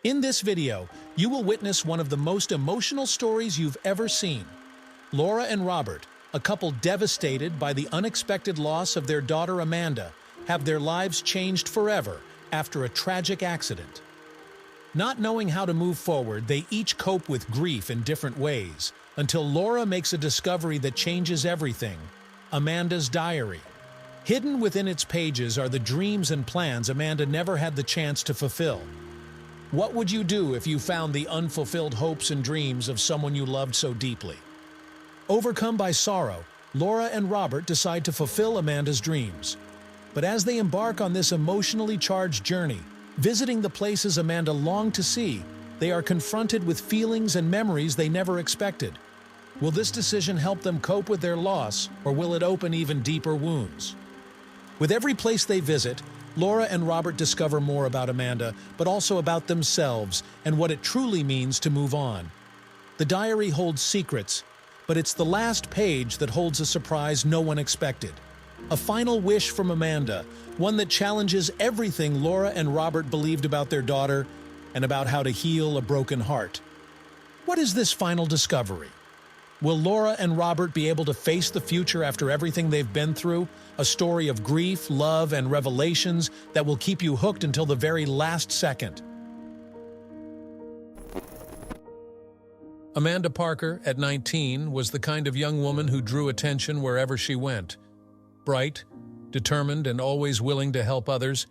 In this video, you will witness one of the most emotional stories you've ever seen. Laura and Robert, a couple devastated by the unexpected loss of their daughter Amanda, have their lives changed forever after a tragic accident. Not knowing how to move forward, they each cope with grief in different ways, until Laura makes a discovery that changes everything: Amanda's diary. Hidden within its pages are the dreams and plans Amanda never had the chance to fulfill. What would you do if you found the unfulfilled hopes and dreams of someone you loved so deeply? Overcome by sorrow, Laura and Robert decide to fulfill Amanda's dreams. But as they embark on this emotionally charged journey, visiting the places Amanda longed to see, they are confronted with feelings and memories they never expected. Will this decision help them cope with their loss, or will it open even deeper wounds? With every place they visit, Laura and Robert discover more about Amanda, but also about themselves and what it truly means to move on. The diary holds secrets, but it's the last page that holds a surprise no one expected. A final wish from Amanda, one that challenges everything Laura and Robert believed about their daughter and about how to heal a broken heart. What is this final discovery? Will Laura and Robert be able to face the future after everything they've been through? A story of grief, love, and revelations that will keep you hooked until the very last second. Amanda Parker, at 19, was the kind of young woman who drew attention wherever she went. Bright, determined, and always willing to help others,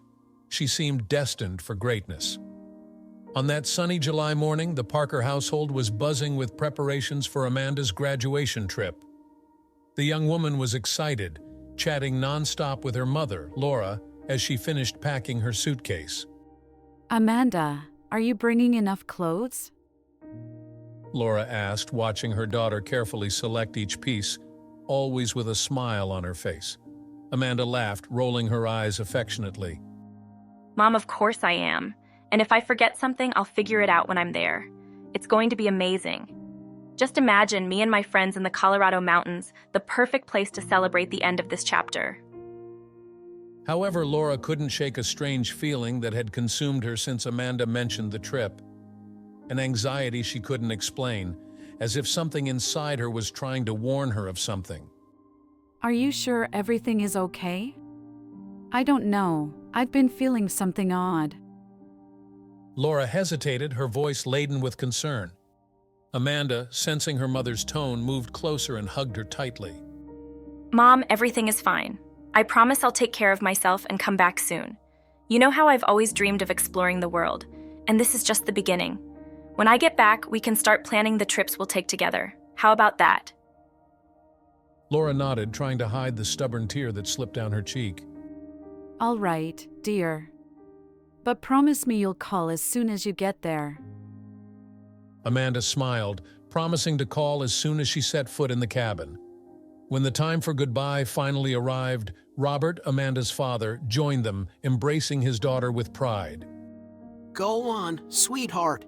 she seemed destined for greatness. On that sunny July morning, the Parker household was buzzing with preparations for Amanda's graduation trip. The young woman was excited, chatting nonstop with her mother, Laura, as she finished packing her suitcase. Amanda, are you bringing enough clothes? Laura asked, watching her daughter carefully select each piece, always with a smile on her face. Amanda laughed, rolling her eyes affectionately. Mom, of course I am. And if I forget something, I'll figure it out when I'm there. It's going to be amazing. Just imagine me and my friends in the Colorado mountains, the perfect place to celebrate the end of this chapter. However, Laura couldn't shake a strange feeling that had consumed her since Amanda mentioned the trip. An anxiety she couldn't explain, as if something inside her was trying to warn her of something. Are you sure everything is okay? I don't know. I've been feeling something odd. Laura hesitated, her voice laden with concern. Amanda, sensing her mother's tone, moved closer and hugged her tightly. Mom, everything is fine. I promise I'll take care of myself and come back soon. You know how I've always dreamed of exploring the world, and this is just the beginning. When I get back, we can start planning the trips we'll take together. How about that? Laura nodded, trying to hide the stubborn tear that slipped down her cheek. All right, dear. But promise me you'll call as soon as you get there. Amanda smiled, promising to call as soon as she set foot in the cabin. When the time for goodbye finally arrived, Robert, Amanda's father, joined them, embracing his daughter with pride. Go on, sweetheart.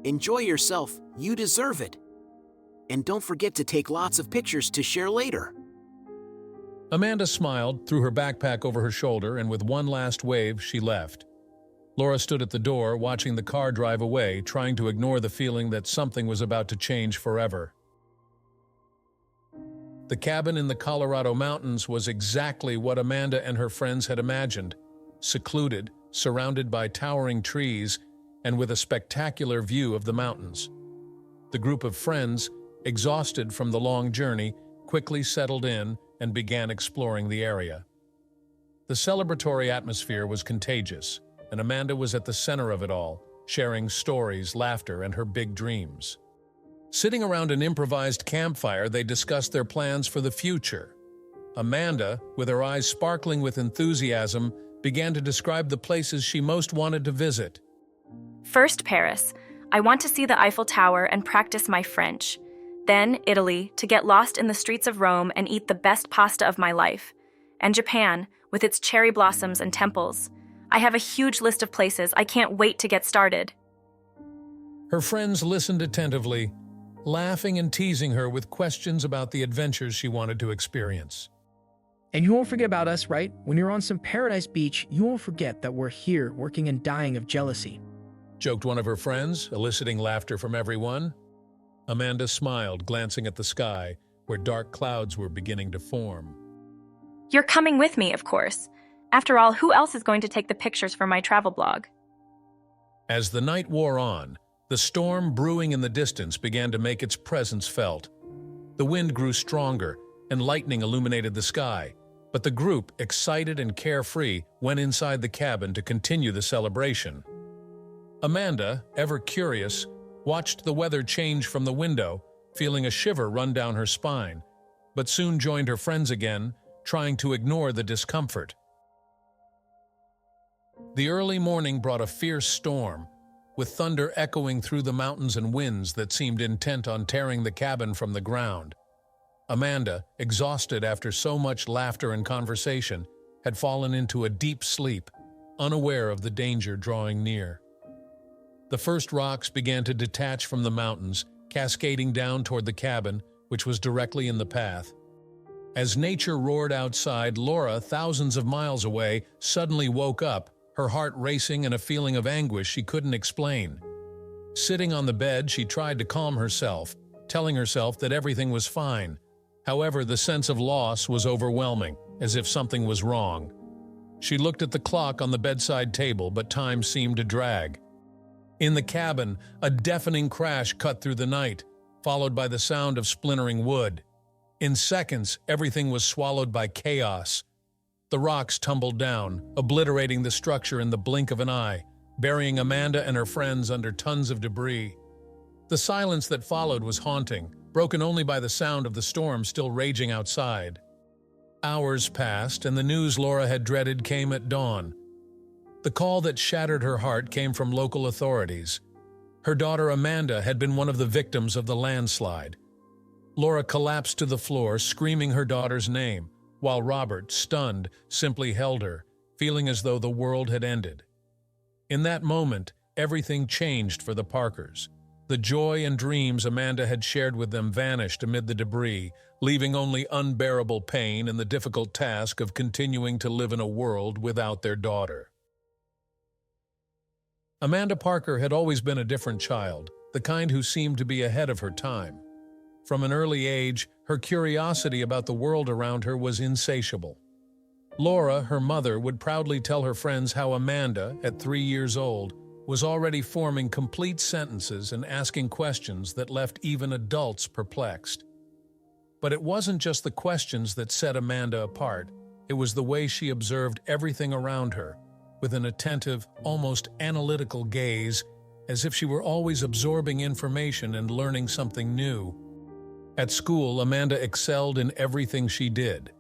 Enjoy yourself. You deserve it. And don't forget to take lots of pictures to share later. Amanda smiled, threw her backpack over her shoulder, and with one last wave, she left. Laura stood at the door, watching the car drive away, trying to ignore the feeling that something was about to change forever. The cabin in the Colorado mountains was exactly what Amanda and her friends had imagined: secluded, surrounded by towering trees, and with a spectacular view of the mountains. The group of friends, exhausted from the long journey, quickly settled in and began exploring the area. The celebratory atmosphere was contagious, and Amanda was at the center of it all, sharing stories, laughter, and her big dreams. Sitting around an improvised campfire, they discussed their plans for the future. Amanda, with her eyes sparkling with enthusiasm, began to describe the places she most wanted to visit. First, Paris. I want to see the Eiffel Tower and practice my French. Then, Italy, to get lost in the streets of Rome and eat the best pasta of my life. And Japan, with its cherry blossoms and temples. I have a huge list of places. I can't wait to get started. Her friends listened attentively, laughing and teasing her with questions about the adventures she wanted to experience. And you won't forget about us, right? When you're on some paradise beach, you won't forget that we're here working and dying of jealousy. joked one of her friends, eliciting laughter from everyone. Amanda smiled, glancing at the sky, where dark clouds were beginning to form. You're coming with me, of course. After all, who else is going to take the pictures for my travel blog? As the night wore on, the storm brewing in the distance began to make its presence felt. The wind grew stronger, and lightning illuminated the sky, but the group, excited and carefree, went inside the cabin to continue the celebration. Amanda, ever curious, watched the weather change from the window, feeling a shiver run down her spine, but soon joined her friends again, trying to ignore the discomfort. The early morning brought a fierce storm, with thunder echoing through the mountains and winds that seemed intent on tearing the cabin from the ground. Amanda, exhausted after so much laughter and conversation, had fallen into a deep sleep, unaware of the danger drawing near. The first rocks began to detach from the mountains, cascading down toward the cabin, which was directly in the path. As nature roared outside, Laura, thousands of miles away, suddenly woke up, her heart racing and a feeling of anguish she couldn't explain. Sitting on the bed, she tried to calm herself, telling herself that everything was fine. However, the sense of loss was overwhelming, as if something was wrong. She looked at the clock on the bedside table, but time seemed to drag. In the cabin, a deafening crash cut through the night, followed by the sound of splintering wood. In seconds, everything was swallowed by chaos. The rocks tumbled down, obliterating the structure in the blink of an eye, burying Amanda and her friends under tons of debris. The silence that followed was haunting, broken only by the sound of the storm still raging outside. Hours passed, and the news Laura had dreaded came at dawn. The call that shattered her heart came from local authorities. Her daughter Amanda had been one of the victims of the landslide. Laura collapsed to the floor, screaming her daughter's name, while Robert, stunned, simply held her, feeling as though the world had ended. In that moment, everything changed for the Parkers. The joy and dreams Amanda had shared with them vanished amid the debris, leaving only unbearable pain and the difficult task of continuing to live in a world without their daughter. Amanda Parker had always been a different child, the kind who seemed to be ahead of her time. From an early age, her curiosity about the world around her was insatiable. Laura, her mother, would proudly tell her friends how Amanda, at 3 years old, was already forming complete sentences and asking questions that left even adults perplexed. But it wasn't just the questions that set Amanda apart, it was the way she observed everything around her, with an attentive, almost analytical gaze, as if she were always absorbing information and learning something new. At school, Amanda excelled in everything she did.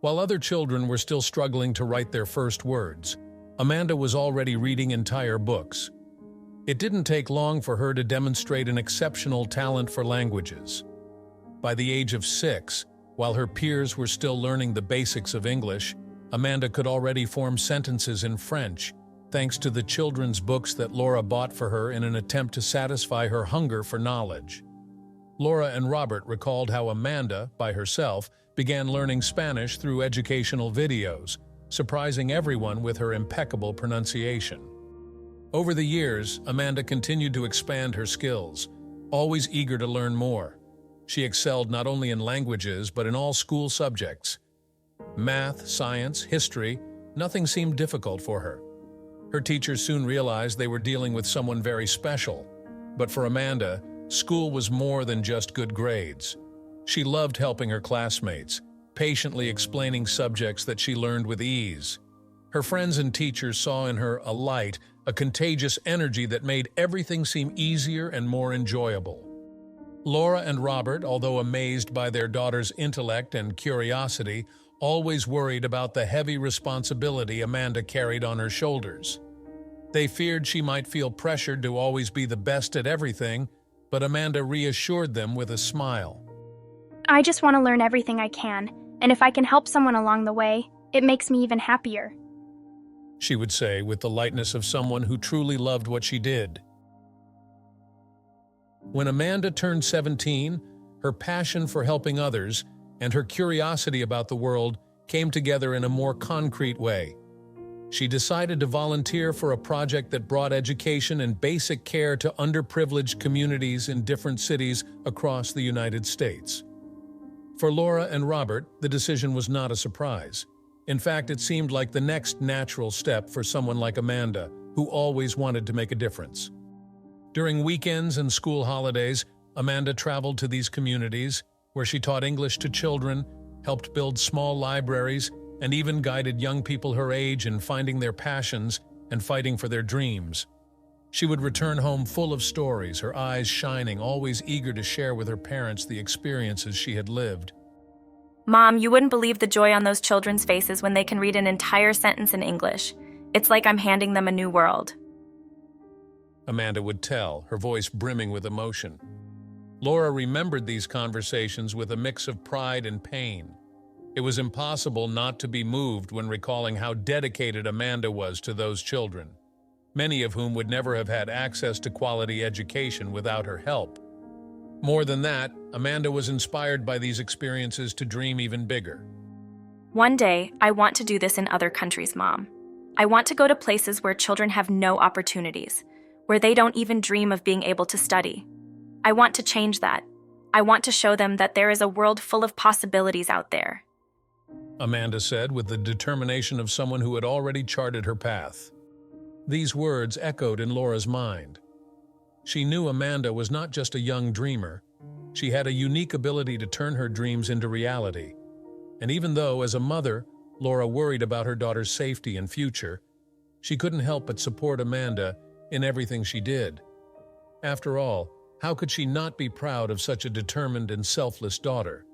While other children were still struggling to write their first words, Amanda was already reading entire books. It didn't take long for her to demonstrate an exceptional talent for languages. By the age of 6, while her peers were still learning the basics of English, Amanda could already form sentences in French, thanks to the children's books that Laura bought for her in an attempt to satisfy her hunger for knowledge. Laura and Robert recalled how Amanda, by herself, began learning Spanish through educational videos, surprising everyone with her impeccable pronunciation. Over the years, Amanda continued to expand her skills, always eager to learn more. She excelled not only in languages but in all school subjects. Math, science, history, nothing seemed difficult for her. Her teachers soon realized they were dealing with someone very special. But for Amanda, school was more than just good grades. She loved helping her classmates, patiently explaining subjects that she learned with ease. Her friends and teachers saw in her a light, a contagious energy that made everything seem easier and more enjoyable. Laura and Robert, although amazed by their daughter's intellect and curiosity, always worried about the heavy responsibility Amanda carried on her shoulders. They feared she might feel pressured to always be the best at everything, but Amanda reassured them with a smile. I just want to learn everything I can, and if I can help someone along the way, it makes me even happier, she would say with the lightness of someone who truly loved what she did. When Amanda turned 17, her passion for helping others and her curiosity about the world came together in a more concrete way. she decided to volunteer for a project that brought education and basic care to underprivileged communities in different cities across the United States. For Laura and Robert, the decision was not a surprise. In fact, it seemed like the next natural step for someone like Amanda, who always wanted to make a difference. During weekends and school holidays, Amanda traveled to these communities, where she taught English to children, helped build small libraries, and even guided young people her age in finding their passions and fighting for their dreams. She would return home full of stories, her eyes shining, always eager to share with her parents the experiences she had lived. Mom, you wouldn't believe the joy on those children's faces when they can read an entire sentence in English. It's like I'm handing them a new world. Amanda would tell, her voice brimming with emotion. Laura remembered these conversations with a mix of pride and pain. It was impossible not to be moved when recalling how dedicated Amanda was to those children, many of whom would never have had access to quality education without her help. More than that, Amanda was inspired by these experiences to dream even bigger. One day, I want to do this in other countries, Mom. I want to go to places where children have no opportunities, where they don't even dream of being able to study. I want to change that. I want to show them that there is a world full of possibilities out there. Amanda said with the determination of someone who had already charted her path. These words echoed in Laura's mind. She knew Amanda was not just a young dreamer. She had a unique ability to turn her dreams into reality. And even though, as a mother, Laura worried about her daughter's safety and future, she couldn't help but support Amanda in everything she did. After all, how could she not be proud of such a determined and selfless daughter?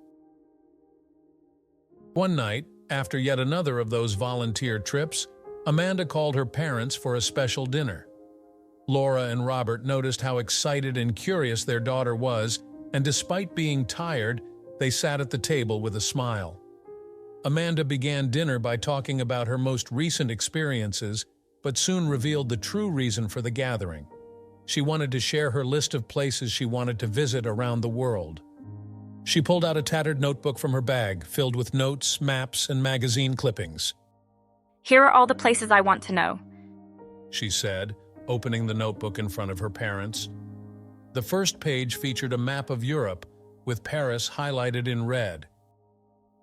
One night, after yet another of those volunteer trips, Amanda called her parents for a special dinner. Laura and Robert noticed how excited and curious their daughter was, and despite being tired, they sat at the table with a smile. Amanda began dinner by talking about her most recent experiences, but soon revealed the true reason for the gathering. She wanted to share her list of places she wanted to visit around the world. She pulled out a tattered notebook from her bag, filled with notes, maps, and magazine clippings. Here are all the places I want to know, she said, opening the notebook in front of her parents. The first page featured a map of Europe, with Paris highlighted in red.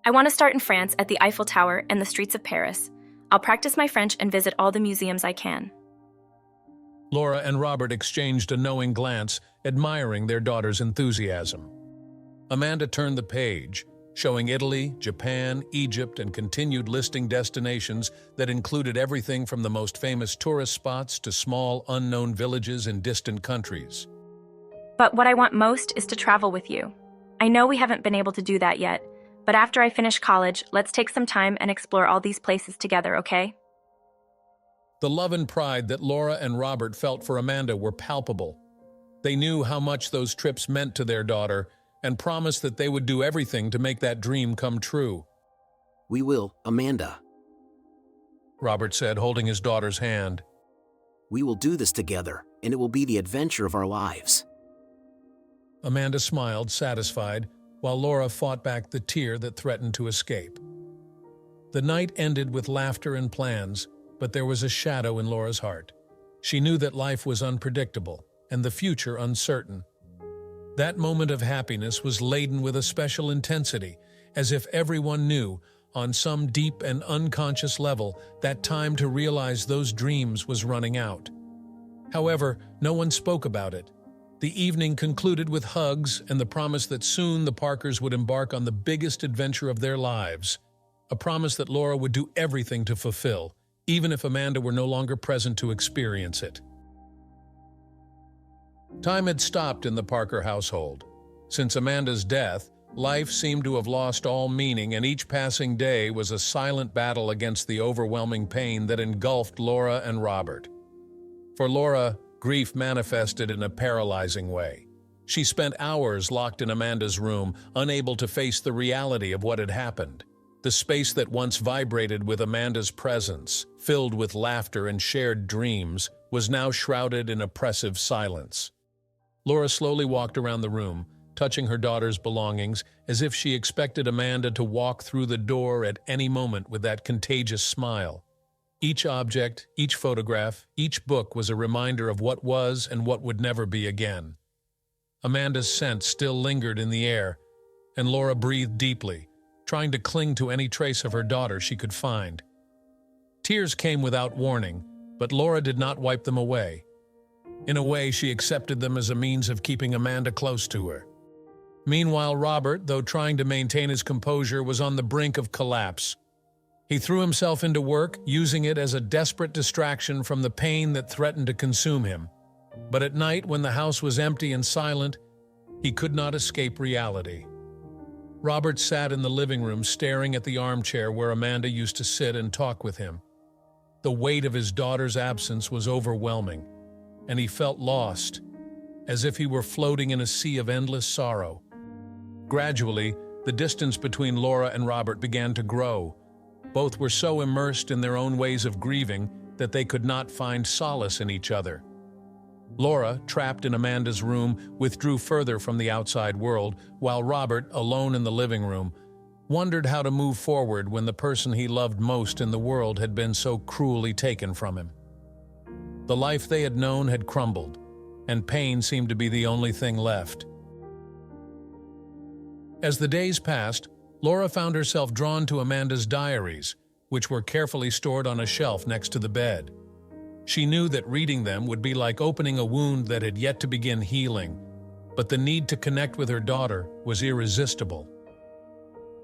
I want to start in France at the Eiffel Tower and the streets of Paris. I'll practice my French and visit all the museums I can. Laura and Robert exchanged a knowing glance, admiring their daughter's enthusiasm. Amanda turned the page, showing Italy, Japan, Egypt, and continued listing destinations that included everything from the most famous tourist spots to small, unknown villages in distant countries. But what I want most is to travel with you. I know we haven't been able to do that yet, but after I finish college, let's take some time and explore all these places together, okay? The love and pride that Laura and Robert felt for Amanda were palpable. They knew how much those trips meant to their daughter and promised that they would do everything to make that dream come true. We will, Amanda. Robert said, holding his daughter's hand. We will do this together, and it will be the adventure of our lives. Amanda smiled, satisfied, while Laura fought back the tear that threatened to escape. The night ended with laughter and plans, but there was a shadow in Laura's heart. She knew that life was unpredictable and the future uncertain. That moment of happiness was laden with a special intensity, as if everyone knew, on some deep and unconscious level, that time to realize those dreams was running out. However, no one spoke about it. The evening concluded with hugs and the promise that soon the Parkers would embark on the biggest adventure of their lives, a promise that Laura would do everything to fulfill, even if Amanda were no longer present to experience it. Time had stopped in the Parker household. Since Amanda's death, life seemed to have lost all meaning, and each passing day was a silent battle against the overwhelming pain that engulfed Laura and Robert. For Laura, grief manifested in a paralyzing way. She spent hours locked in Amanda's room, unable to face the reality of what had happened. The space that once vibrated with Amanda's presence, filled with laughter and shared dreams, was now shrouded in oppressive silence. Laura slowly walked around the room, touching her daughter's belongings, as if she expected Amanda to walk through the door at any moment with that contagious smile. Each object, each photograph, each book was a reminder of what was and what would never be again. Amanda's scent still lingered in the air, and Laura breathed deeply, trying to cling to any trace of her daughter she could find. Tears came without warning, but Laura did not wipe them away. In a way, she accepted them as a means of keeping Amanda close to her. Meanwhile, Robert, though trying to maintain his composure, was on the brink of collapse. He threw himself into work, using it as a desperate distraction from the pain that threatened to consume him. But at night, when the house was empty and silent, he could not escape reality. Robert sat in the living room staring at the armchair where Amanda used to sit and talk with him. The weight of his daughter's absence was overwhelming, and he felt lost, as if he were floating in a sea of endless sorrow. Gradually, the distance between Laura and Robert began to grow. Both were so immersed in their own ways of grieving that they could not find solace in each other. Laura, trapped in Amanda's room, withdrew further from the outside world, while Robert, alone in the living room, wondered how to move forward when the person he loved most in the world had been so cruelly taken from him. The life they had known had crumbled, and pain seemed to be the only thing left. As the days passed, Laura found herself drawn to Amanda's diaries, which were carefully stored on a shelf next to the bed. She knew that reading them would be like opening a wound that had yet to begin healing, but the need to connect with her daughter was irresistible.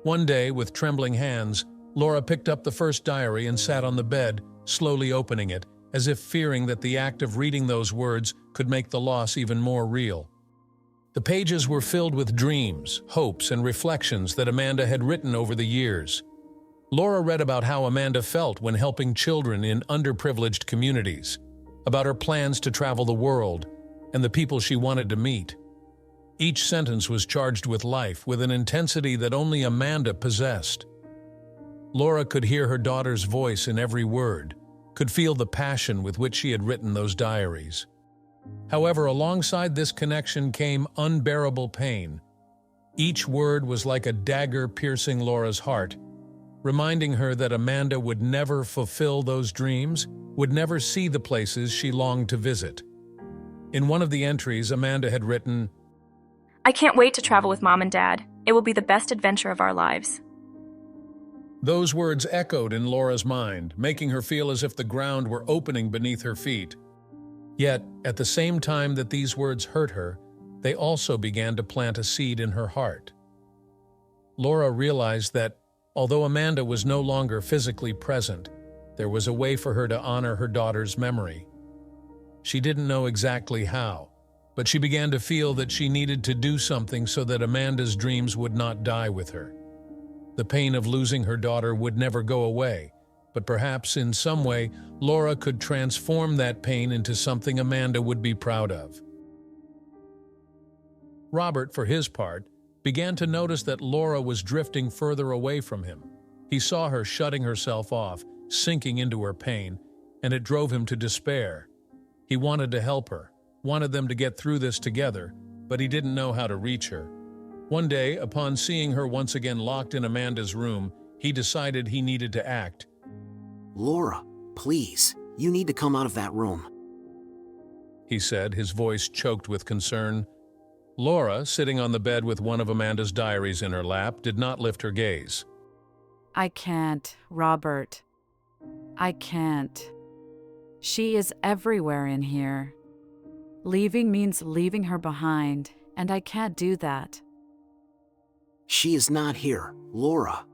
One day, with trembling hands, Laura picked up the first diary and sat on the bed, slowly opening it, as if fearing that the act of reading those words could make the loss even more real. The pages were filled with dreams, hopes, and reflections that Amanda had written over the years. Laura read about how Amanda felt when helping children in underprivileged communities, about her plans to travel the world, and the people she wanted to meet. Each sentence was charged with life, with an intensity that only Amanda possessed. Laura could hear her daughter's voice in every word, could feel the passion with which she had written those diaries. However, alongside this connection came unbearable pain. Each word was like a dagger piercing Laura's heart, reminding her that Amanda would never fulfill those dreams, would never see the places she longed to visit. In one of the entries, Amanda had written, I can't wait to travel with Mom and Dad. It will be the best adventure of our lives. Those words echoed in Laura's mind, making her feel as if the ground were opening beneath her feet. Yet, at the same time that these words hurt her, they also began to plant a seed in her heart. Laura realized that, although Amanda was no longer physically present, there was a way for her to honor her daughter's memory. She didn't know exactly how, but she began to feel that she needed to do something so that Amanda's dreams would not die with her. The pain of losing her daughter would never go away, but perhaps in some way, Laura could transform that pain into something Amanda would be proud of. Robert, for his part, began to notice that Laura was drifting further away from him. He saw her shutting herself off, sinking into her pain, and it drove him to despair. He wanted to help her, wanted them to get through this together, but he didn't know how to reach her. One day, upon seeing her once again locked in Amanda's room, he decided he needed to act. Laura, please, you need to come out of that room, he said, his voice choked with concern. Laura, sitting on the bed with one of Amanda's diaries in her lap, did not lift her gaze. I can't, Robert. I can't. She is everywhere in here. Leaving means leaving her behind, and I can't do that. She is not here, Laura.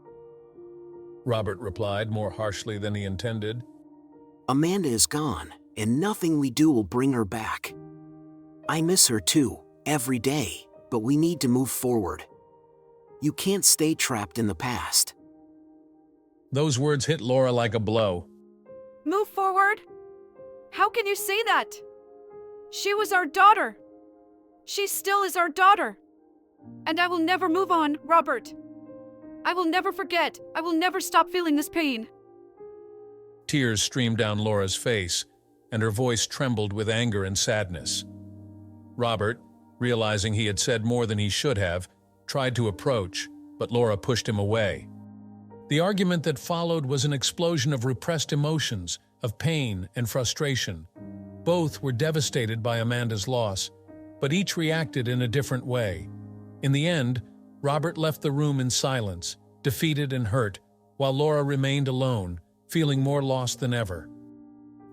Robert replied, more harshly than he intended. Amanda is gone, and nothing we do will bring her back. I miss her too, every day, but we need to move forward. You can't stay trapped in the past. Those words hit Laura like a blow. Move forward? How can you say that? She was our daughter. She still is our daughter. And I will never move on, Robert. I will never forget. I will never stop feeling this pain. Tears streamed down Laura's face, and her voice trembled with anger and sadness. Robert, realizing he had said more than he should have, tried to approach, but Laura pushed him away. The argument that followed was an explosion of repressed emotions, of pain and frustration. Both were devastated by Amanda's loss, but each reacted in a different way. In the end, Robert left the room in silence, defeated and hurt, while Laura remained alone, feeling more lost than ever.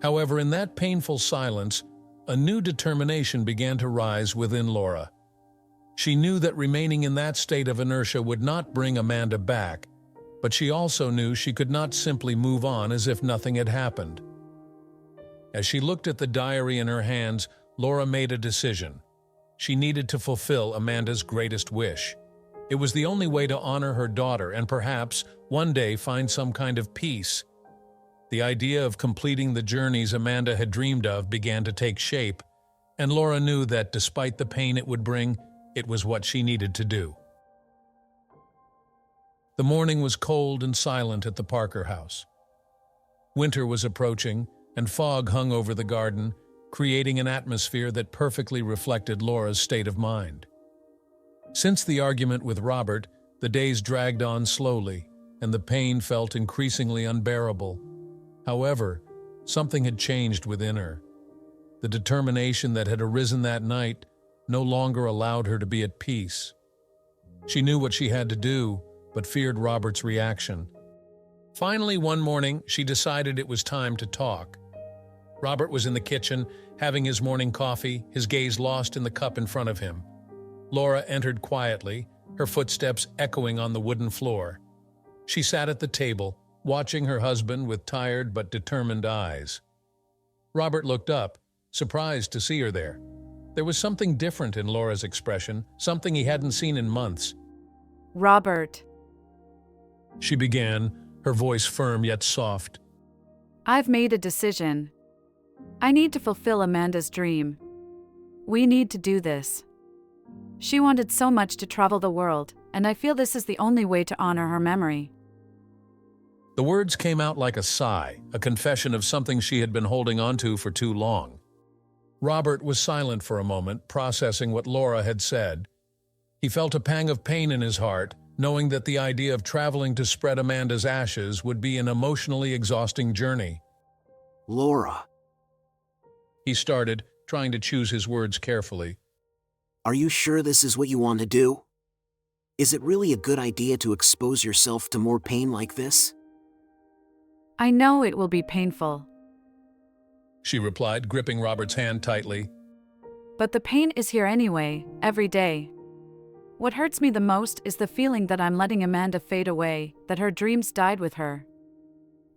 However, in that painful silence, a new determination began to rise within Laura. She knew that remaining in that state of inertia would not bring Amanda back, but she also knew she could not simply move on as if nothing had happened. As she looked at the diary in her hands, Laura made a decision. She needed to fulfill Amanda's greatest wish. It was the only way to honor her daughter and perhaps one day find some kind of peace. The idea of completing the journeys Amanda had dreamed of began to take shape, and Laura knew that despite the pain it would bring, it was what she needed to do. The morning was cold and silent at the Parker house. Winter was approaching, and fog hung over the garden, creating an atmosphere that perfectly reflected Laura's state of mind. Since the argument with Robert, the days dragged on slowly, and the pain felt increasingly unbearable. However, something had changed within her. The determination that had arisen that night no longer allowed her to be at peace. She knew what she had to do, but feared Robert's reaction. Finally, one morning, she decided it was time to talk. Robert was in the kitchen, having his morning coffee, his gaze lost in the cup in front of him. Laura entered quietly, her footsteps echoing on the wooden floor. She sat at the table, watching her husband with tired but determined eyes. Robert looked up, surprised to see her there. There was something different in Laura's expression, something he hadn't seen in months. Robert, She began, her voice firm yet soft. I've made a decision. I need to fulfill Amanda's dream. We need to do this. She wanted so much to travel the world, and I feel this is the only way to honor her memory. The words came out like a sigh, a confession of something she had been holding onto for too long. Robert was silent for a moment, processing what Laura had said. He felt a pang of pain in his heart, knowing that the idea of traveling to spread Amanda's ashes would be an emotionally exhausting journey. Laura, He started, trying to choose his words carefully. are you sure this is what you want to do? Is it really a good idea to expose yourself to more pain like this? I know it will be painful, She replied, gripping Robert's hand tightly. but the pain is here anyway, every day. What hurts me the most is the feeling that I'm letting Amanda fade away, that her dreams died with her.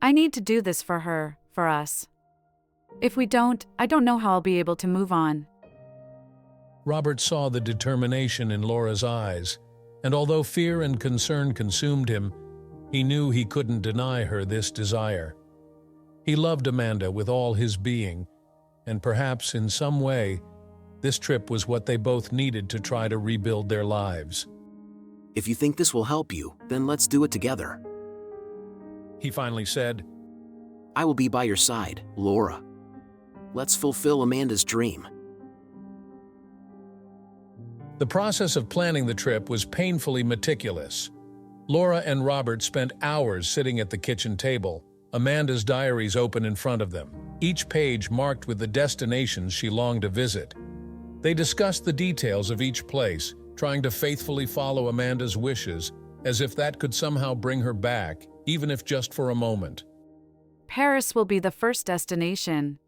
I need to do this for her, for us. If we don't, I don't know how I'll be able to move on. Robert saw the determination in Laura's eyes, and although fear and concern consumed him, he knew he couldn't deny her this desire. He loved Amanda with all his being, and perhaps in some way, this trip was what they both needed to try to rebuild their lives. If you think this will help you, then let's do it together. He finally said, I will be by your side, Laura. Let's fulfill Amanda's dream. The process of planning the trip was painfully meticulous. Laura and Robert spent hours sitting at the kitchen table, Amanda's diaries open in front of them, each page marked with the destinations she longed to visit. They discussed the details of each place, trying to faithfully follow Amanda's wishes, as if that could somehow bring her back, even if just for a moment. Paris will be the first destination.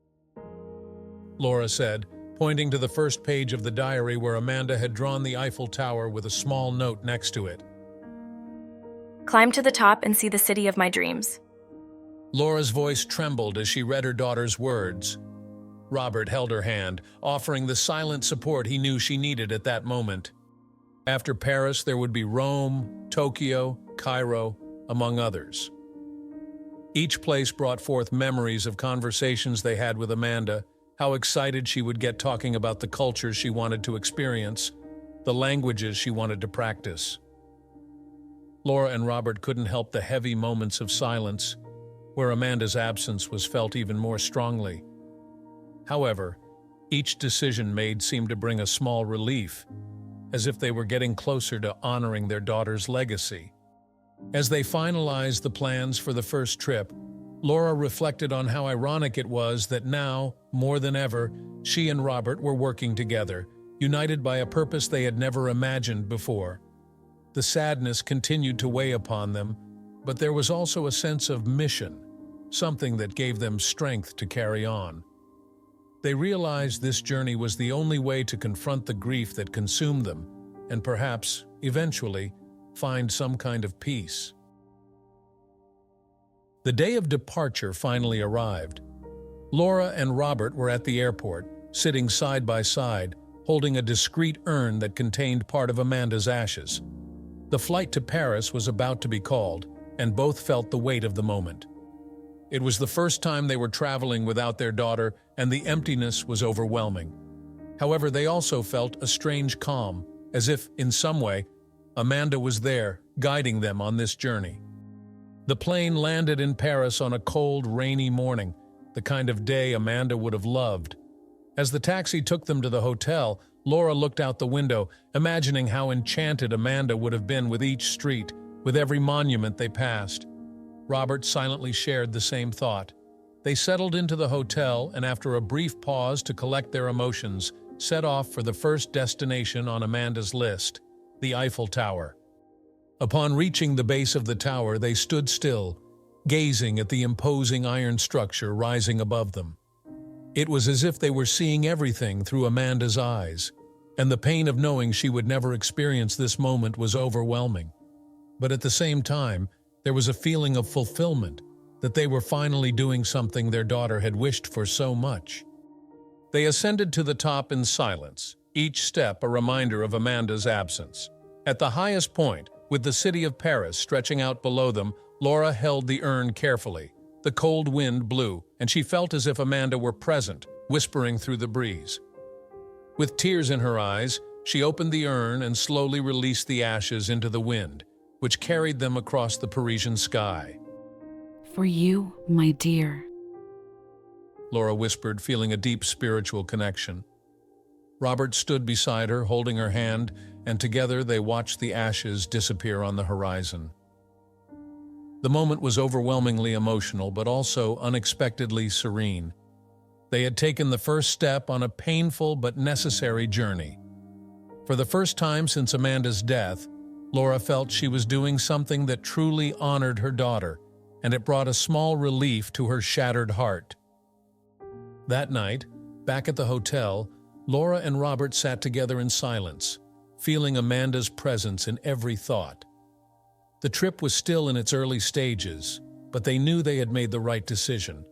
Laura said, pointing to the first page of the diary where Amanda had drawn the Eiffel Tower with a small note next to it. Climb to the top and see the city of my dreams. Laura's voice trembled as she read her daughter's words. Robert held her hand, offering the silent support he knew she needed at that moment. After Paris, there would be Rome, Tokyo, Cairo, among others. Each place brought forth memories of conversations they had with Amanda, how excited she would get talking about the cultures she wanted to experience, the languages she wanted to practice. Laura and Robert couldn't help the heavy moments of silence, where Amanda's absence was felt even more strongly. However, each decision made seemed to bring a small relief, as if they were getting closer to honoring their daughter's legacy. As they finalized the plans for the first trip, Laura reflected on how ironic it was that now, more than ever, she and Robert were working together, united by a purpose they had never imagined before. The sadness continued to weigh upon them, but there was also a sense of mission, something that gave them strength to carry on. They realized this journey was the only way to confront the grief that consumed them, and perhaps, eventually, find some kind of peace. The day of departure finally arrived. Laura and Robert were at the airport, sitting side by side, holding a discreet urn that contained part of Amanda's ashes. The flight to Paris was about to be called, and both felt the weight of the moment. It was the first time they were traveling without their daughter, and the emptiness was overwhelming. However, they also felt a strange calm, as if, in some way, Amanda was there, guiding them on this journey. The plane landed in Paris on a cold, rainy morning, the kind of day Amanda would have loved. As the taxi took them to the hotel, Laura looked out the window, imagining how enchanted Amanda would have been with each street, with every monument they passed. Robert silently shared the same thought. They settled into the hotel and, after a brief pause to collect their emotions, set off for the first destination on Amanda's list, the Eiffel Tower. Upon reaching the base of the tower, they stood still, gazing at the imposing iron structure rising above them. It was as if they were seeing everything through Amanda's eyes, and the pain of knowing she would never experience this moment was overwhelming. But at the same time, there was a feeling of fulfillment, that they were finally doing something their daughter had wished for so much. They ascended to the top in silence, each step a reminder of Amanda's absence. At the highest point, with the city of Paris stretching out below them, Laura held the urn carefully. The cold wind blew, and she felt as if Amanda were present, whispering through the breeze. With tears in her eyes, she opened the urn and slowly released the ashes into the wind, which carried them across the Parisian sky. For you, my dear. Laura whispered, feeling a deep spiritual connection. Robert stood beside her, holding her hand, and together they watched the ashes disappear on the horizon. The moment was overwhelmingly emotional, but also unexpectedly serene. They had taken the first step on a painful but necessary journey. For the first time since Amanda's death, Laura felt she was doing something that truly honored her daughter, and it brought a small relief to her shattered heart. That night, back at the hotel, Laura and Robert sat together in silence, feeling Amanda's presence in every thought. The trip was still in its early stages, but they knew they had made the right decision.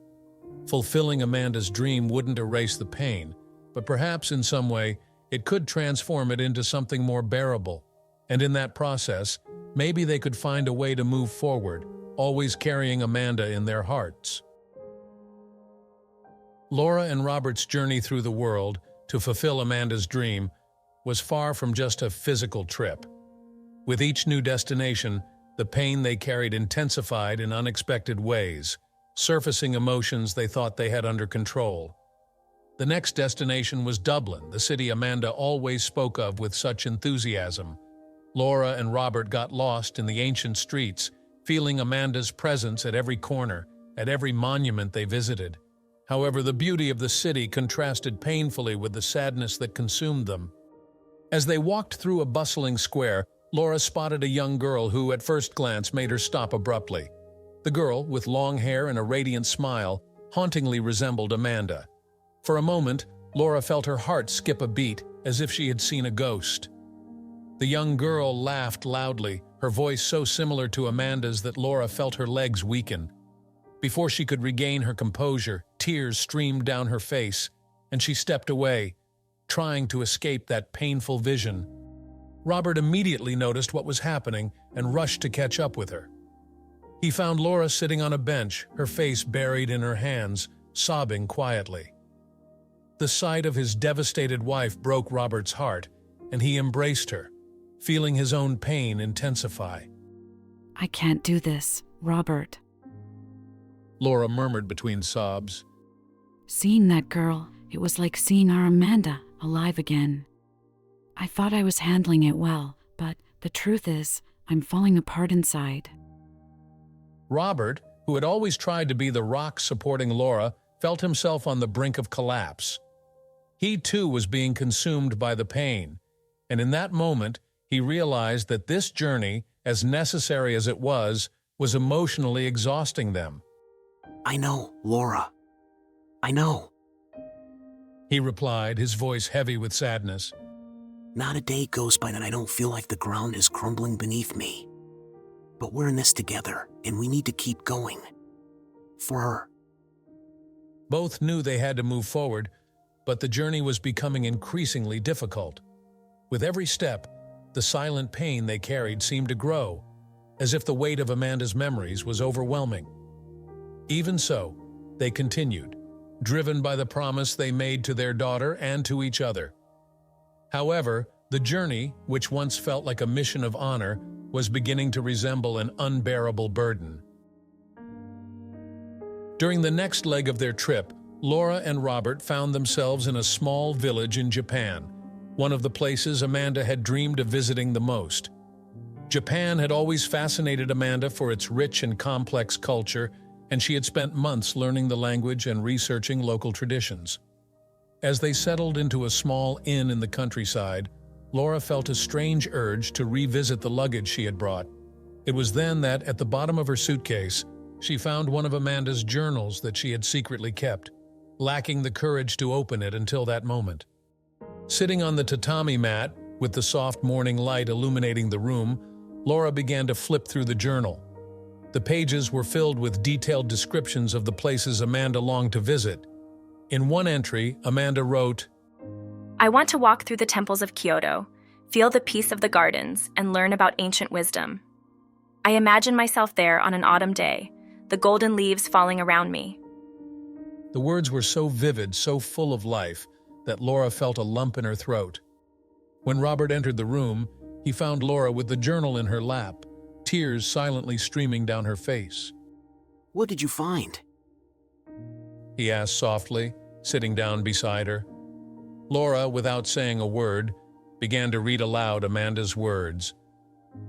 Fulfilling Amanda's dream wouldn't erase the pain, but perhaps in some way it could transform it into something more bearable. And in that process, maybe they could find a way to move forward, always carrying Amanda in their hearts. Laura and Robert's journey through the world to fulfill Amanda's dream was far from just a physical trip. With each new destination, the pain they carried intensified in unexpected ways, surfacing emotions they thought they had under control. The next destination was Dublin, the city Amanda always spoke of with such enthusiasm. Laura and Robert got lost in the ancient streets, feeling Amanda's presence at every corner, at every monument they visited. However, the beauty of the city contrasted painfully with the sadness that consumed them. As they walked through a bustling square, Laura spotted a young girl who, at first glance, made her stop abruptly. The girl, with long hair and a radiant smile, hauntingly resembled Amanda. For a moment, Laura felt her heart skip a beat, as if she had seen a ghost. The young girl laughed loudly, her voice so similar to Amanda's that Laura felt her legs weaken. Before she could regain her composure, tears streamed down her face, and she stepped away, trying to escape that painful vision. Robert immediately noticed what was happening and rushed to catch up with her. He found Laura sitting on a bench, her face buried in her hands, sobbing quietly. The sight of his devastated wife broke Robert's heart, and he embraced her, feeling his own pain intensify. I can't do this, Robert. Laura murmured between sobs. Seeing that girl, it was like seeing our Amanda alive again. I thought I was handling it well, but the truth is, I'm falling apart inside. Robert, who had always tried to be the rock supporting Laura, felt himself on the brink of collapse. He too was being consumed by the pain, and in that moment he realized that this journey, as necessary as it was emotionally exhausting them. I know, Laura. I know. He replied, his voice heavy with sadness. Not a day goes by that I don't feel like the ground is crumbling beneath me. But we're in this together, and we need to keep going. For her. Both knew they had to move forward, but the journey was becoming increasingly difficult. With every step, the silent pain they carried seemed to grow, as if the weight of Amanda's memories was overwhelming. Even so, they continued, driven by the promise they made to their daughter and to each other. However, the journey, which once felt like a mission of honor, was beginning to resemble an unbearable burden. During the next leg of their trip, Laura and Robert found themselves in a small village in Japan, one of the places Amanda had dreamed of visiting the most. Japan had always fascinated Amanda for its rich and complex culture, and she had spent months learning the language and researching local traditions. As they settled into a small inn in the countryside, Laura felt a strange urge to revisit the luggage she had brought. It was then that, at the bottom of her suitcase, she found one of Amanda's journals that she had secretly kept, lacking the courage to open it until that moment. Sitting on the tatami mat, with the soft morning light illuminating the room, Laura began to flip through the journal. The pages were filled with detailed descriptions of the places Amanda longed to visit. In one entry, Amanda wrote, I want to walk through the temples of Kyoto, feel the peace of the gardens, and learn about ancient wisdom. I imagine myself there on an autumn day, the golden leaves falling around me. The words were so vivid, so full of life, that Laura felt a lump in her throat. When Robert entered the room, he found Laura with the journal in her lap, tears silently streaming down her face. What did you find? He asked softly, sitting down beside her. Laura, without saying a word, began to read aloud Amanda's words.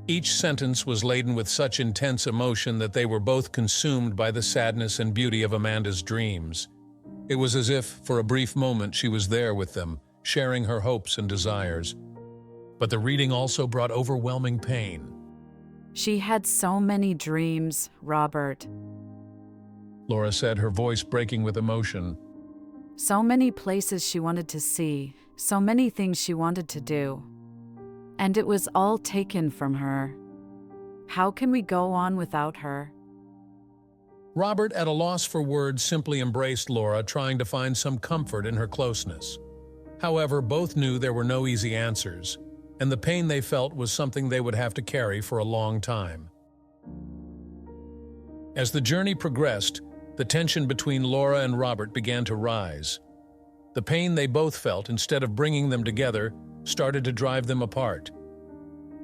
Each sentence was laden with such intense emotion that they were both consumed by the sadness and beauty of Amanda's dreams. It was as if, for a brief moment, she was there with them, sharing her hopes and desires. But the reading also brought overwhelming pain. She had so many dreams, Robert. Laura said, her voice breaking with emotion. So many places she wanted to see, so many things she wanted to do. And it was all taken from her. How can we go on without her? Robert, at a loss for words, simply embraced Laura, trying to find some comfort in her closeness. However, both knew there were no easy answers, and the pain they felt was something they would have to carry for a long time. As the journey progressed, the tension between Laura and Robert began to rise. The pain they both felt, instead of bringing them together, started to drive them apart.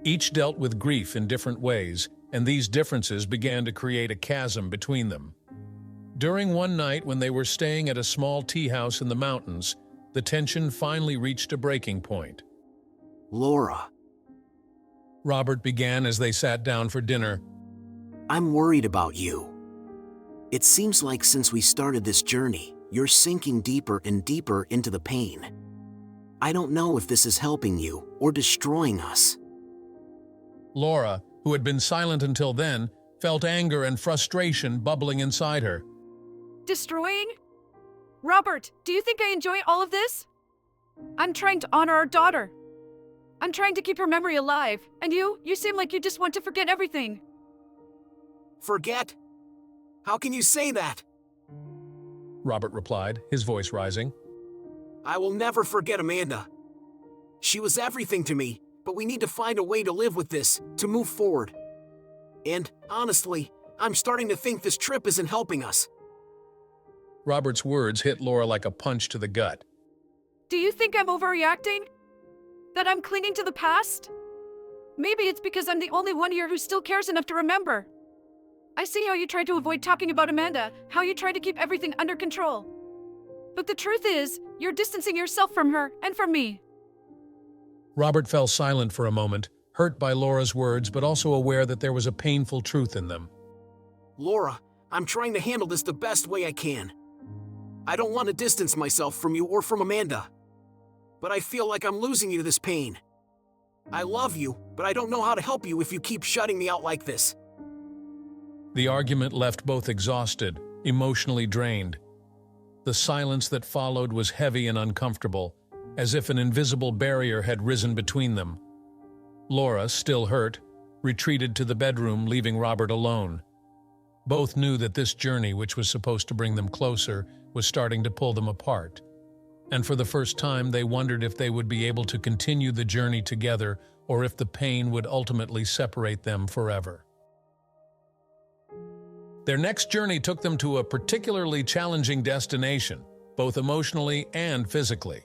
Each dealt with grief in different ways, and these differences began to create a chasm between them. During one night when they were staying at a small tea house in the mountains, the tension finally reached a breaking point. Laura. Robert began as they sat down for dinner. I'm worried about you. It seems like since we started this journey, you're sinking deeper and deeper into the pain. I don't know if this is helping you or destroying us. Laura, who had been silent until then, felt anger and frustration bubbling inside her. Destroying? Robert, do you think I enjoy all of this? I'm trying to honor our daughter. I'm trying to keep her memory alive. And you seem like you just want to forget everything. Forget? How can you say that? Robert replied, his voice rising. I will never forget Amanda. She was everything to me, but we need to find a way to live with this, to move forward. And, honestly, I'm starting to think this trip isn't helping us. Robert's words hit Laura like a punch to the gut. Do you think I'm overreacting? That I'm clinging to the past? Maybe it's because I'm the only one here who still cares enough to remember. I see how you try to avoid talking about Amanda, how you try to keep everything under control. But the truth is, you're distancing yourself from her and from me. Robert fell silent for a moment, hurt by Laura's words but also aware that there was a painful truth in them. Laura, I'm trying to handle this the best way I can. I don't want to distance myself from you or from Amanda. But I feel like I'm losing you to this pain. I love you, but I don't know how to help you if you keep shutting me out like this. The argument left both exhausted, emotionally drained. The silence that followed was heavy and uncomfortable, as if an invisible barrier had risen between them. Laura, still hurt, retreated to the bedroom, leaving Robert alone. Both knew that this journey, which was supposed to bring them closer, was starting to pull them apart. And for the first time, they wondered if they would be able to continue the journey together or if the pain would ultimately separate them forever. Their next journey took them to a particularly challenging destination, both emotionally and physically.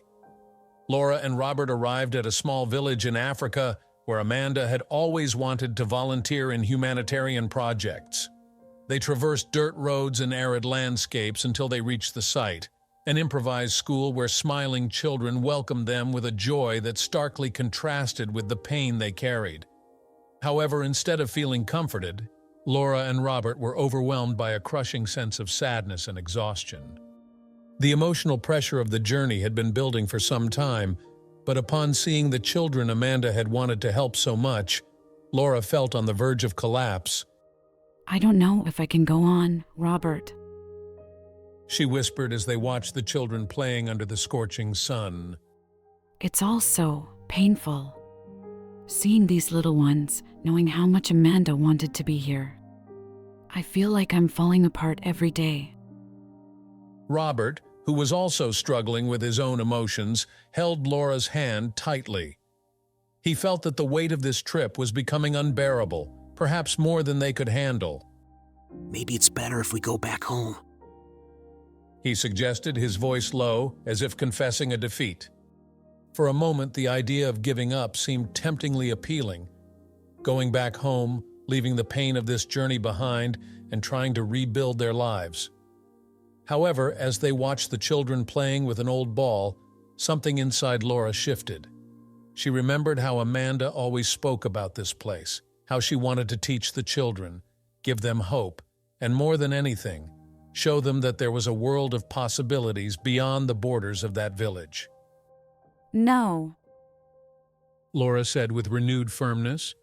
Laura and Robert arrived at a small village in Africa where Amanda had always wanted to volunteer in humanitarian projects. They traversed dirt roads and arid landscapes until they reached the site, an improvised school where smiling children welcomed them with a joy that starkly contrasted with the pain they carried. However, instead of feeling comforted, Laura and Robert were overwhelmed by a crushing sense of sadness and exhaustion. The emotional pressure of the journey had been building for some time, but upon seeing the children Amanda had wanted to help so much, Laura felt on the verge of collapse. I don't know if I can go on, Robert. She whispered as they watched the children playing under the scorching sun. It's all so painful. Seeing these little ones, knowing how much Amanda wanted to be here. I feel like I'm falling apart every day. Robert, who was also struggling with his own emotions, held Laura's hand tightly. He felt that the weight of this trip was becoming unbearable, perhaps more than they could handle. Maybe it's better if we go back home, he suggested, his voice low, as if confessing a defeat. For a moment, the idea of giving up seemed temptingly appealing. Going back home, leaving the pain of this journey behind, and trying to rebuild their lives. However, as they watched the children playing with an old ball, something inside Laura shifted. She remembered how Amanda always spoke about this place, how she wanted to teach the children, give them hope, and more than anything, show them that there was a world of possibilities beyond the borders of that village. No, Laura said with renewed firmness.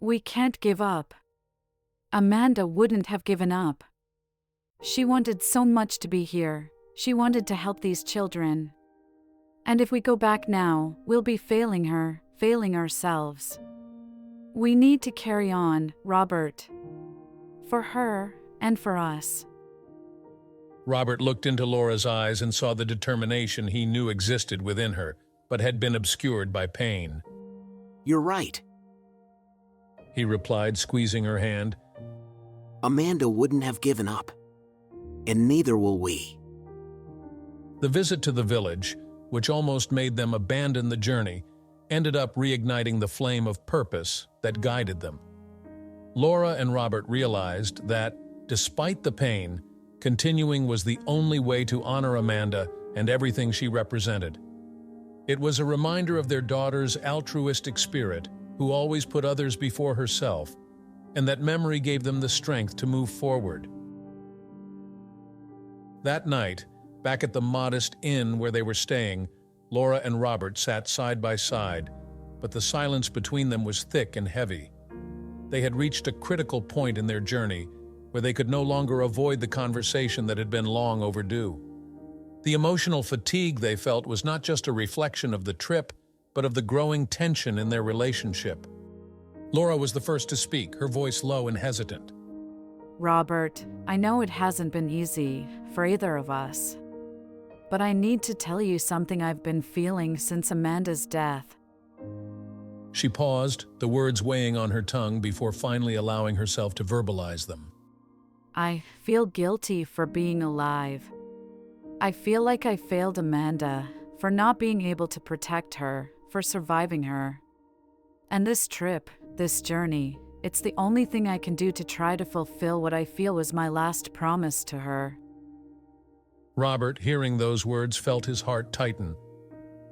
we can't give up. Amanda wouldn't have given up. She wanted so much to be here. She wanted to help these children. And if we go back now, we'll be failing her, failing ourselves. We need to carry on, Robert. For her and for us. Robert looked into Laura's eyes and saw the determination he knew existed within her, but had been obscured by pain. You're right. He replied, squeezing her hand. Amanda wouldn't have given up. And neither will we. The visit to the village, which almost made them abandon the journey, ended up reigniting the flame of purpose that guided them. Laura and Robert realized that, despite the pain, continuing was the only way to honor Amanda and everything she represented. It was a reminder of their daughter's altruistic spirit, who always put others before herself, and that memory gave them the strength to move forward. That night, back at the modest inn where they were staying, Laura and Robert sat side by side, but the silence between them was thick and heavy. They had reached a critical point in their journey where they could no longer avoid the conversation that had been long overdue. The emotional fatigue they felt was not just a reflection of the trip, but of the growing tension in their relationship. Laura was the first to speak, her voice low and hesitant. Robert, I know it hasn't been easy for either of us. But I need to tell you something I've been feeling since Amanda's death. She paused, the words weighing on her tongue before finally allowing herself to verbalize them. I feel guilty for being alive. I feel like I failed Amanda for not being able to protect her, for surviving her. And this trip, this journey, it's the only thing I can do to try to fulfill what I feel was my last promise to her. Robert, hearing those words, felt his heart tighten.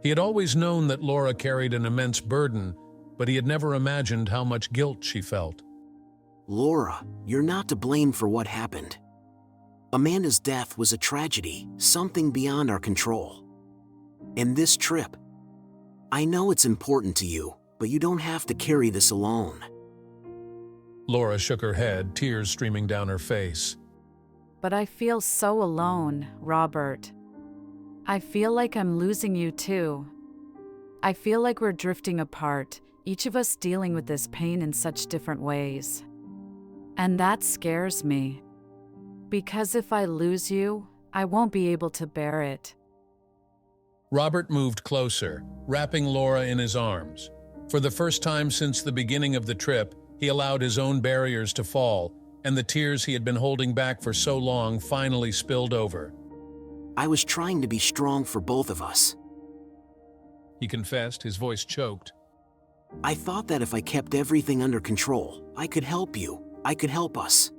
He had always known that Laura carried an immense burden, but he had never imagined how much guilt she felt. Laura, you're not to blame for what happened. Amanda's death was a tragedy, something beyond our control. And this trip, I know it's important to you, but you don't have to carry this alone. Laura shook her head, tears streaming down her face. But I feel so alone, Robert. I feel like I'm losing you too. I feel like we're drifting apart, each of us dealing with this pain in such different ways. And that scares me. Because if I lose you, I won't be able to bear it. Robert moved closer, wrapping Laura in his arms. For the first time since the beginning of the trip, he allowed his own barriers to fall, and the tears he had been holding back for so long finally spilled over. I was trying to be strong for both of us. He confessed, his voice choked. I thought that if I kept everything under control, I could help you, I could help us.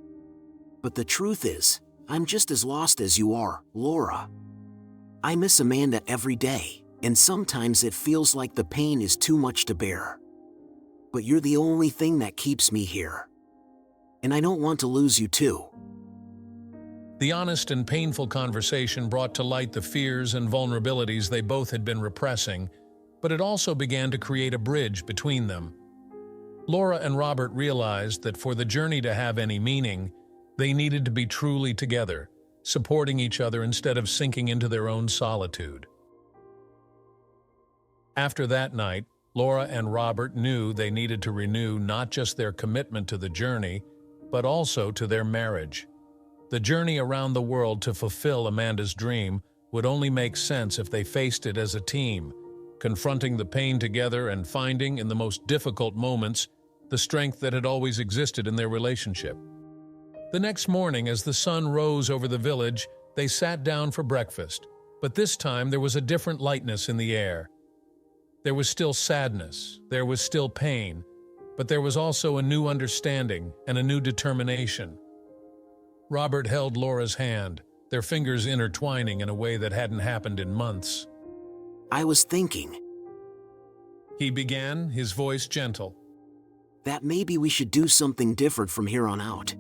But the truth is, I'm just as lost as you are, Laura. I miss Amanda every day, and sometimes it feels like the pain is too much to bear. But you're the only thing that keeps me here. And I don't want to lose you too. The honest and painful conversation brought to light the fears and vulnerabilities they both had been repressing, but it also began to create a bridge between them. Laura and Robert realized that for the journey to have any meaning, they needed to be truly together, supporting each other instead of sinking into their own solitude. After that night, Laura and Robert knew they needed to renew not just their commitment to the journey, but also to their marriage. The journey around the world to fulfill Amanda's dream would only make sense if they faced it as a team, confronting the pain together and finding, in the most difficult moments, the strength that had always existed in their relationship. The next morning, as the sun rose over the village, they sat down for breakfast, but this time there was a different lightness in the air. There was still sadness, there was still pain, but there was also a new understanding and a new determination. Robert held Laura's hand, their fingers intertwining in a way that hadn't happened in months. I was thinking, he began, his voice gentle, that maybe we should do something different from here on out.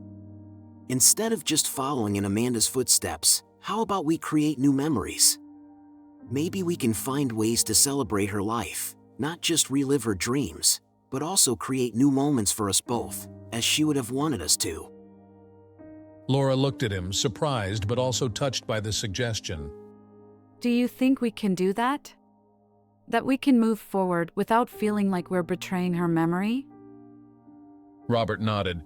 Instead of just following in Amanda's footsteps, how about we create new memories? Maybe we can find ways to celebrate her life, not just relive her dreams, but also create new moments for us both, as she would have wanted us to. Laura looked at him, surprised but also touched by the suggestion. Do you think we can do that? That we can move forward without feeling like we're betraying her memory? Robert nodded.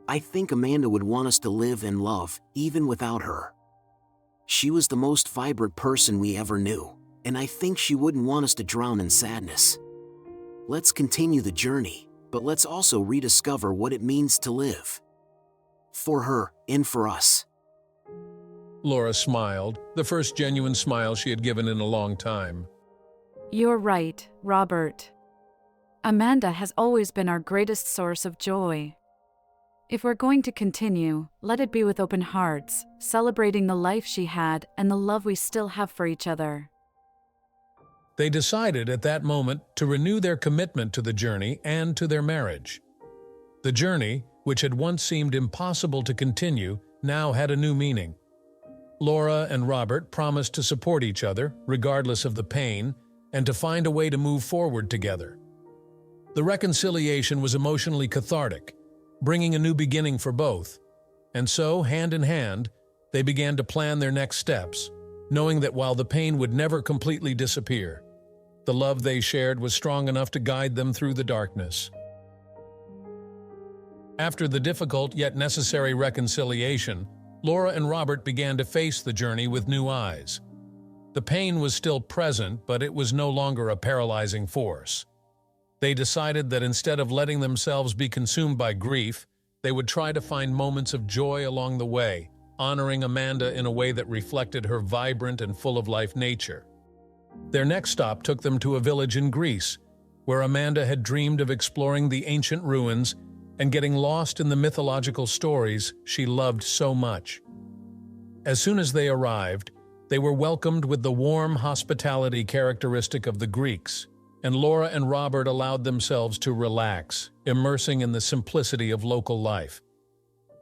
I think Amanda would want us to live and love, even without her. She was the most vibrant person we ever knew, and I think she wouldn't want us to drown in sadness. Let's continue the journey, but let's also rediscover what it means to live. For her, and for us. Laura smiled, the first genuine smile she had given in a long time. You're right, Robert. Amanda has always been our greatest source of joy. If we're going to continue, let it be with open hearts, celebrating the life she had and the love we still have for each other. They decided at that moment to renew their commitment to the journey and to their marriage. The journey, which had once seemed impossible to continue, now had a new meaning. Laura and Robert promised to support each other, regardless of the pain, and to find a way to move forward together. The reconciliation was emotionally cathartic, bringing a new beginning for both. And so, hand in hand, they began to plan their next steps, knowing that while the pain would never completely disappear, the love they shared was strong enough to guide them through the darkness. After the difficult yet necessary reconciliation, Laura and Robert began to face the journey with new eyes. The pain was still present, but it was no longer a paralyzing force. They decided that instead of letting themselves be consumed by grief, they would try to find moments of joy along the way, honoring Amanda in a way that reflected her vibrant and full-of-life nature. Their next stop took them to a village in Greece, where Amanda had dreamed of exploring the ancient ruins and getting lost in the mythological stories she loved so much. As soon as they arrived, they were welcomed with the warm hospitality characteristic of the Greeks, and Laura and Robert allowed themselves to relax, immersing in the simplicity of local life.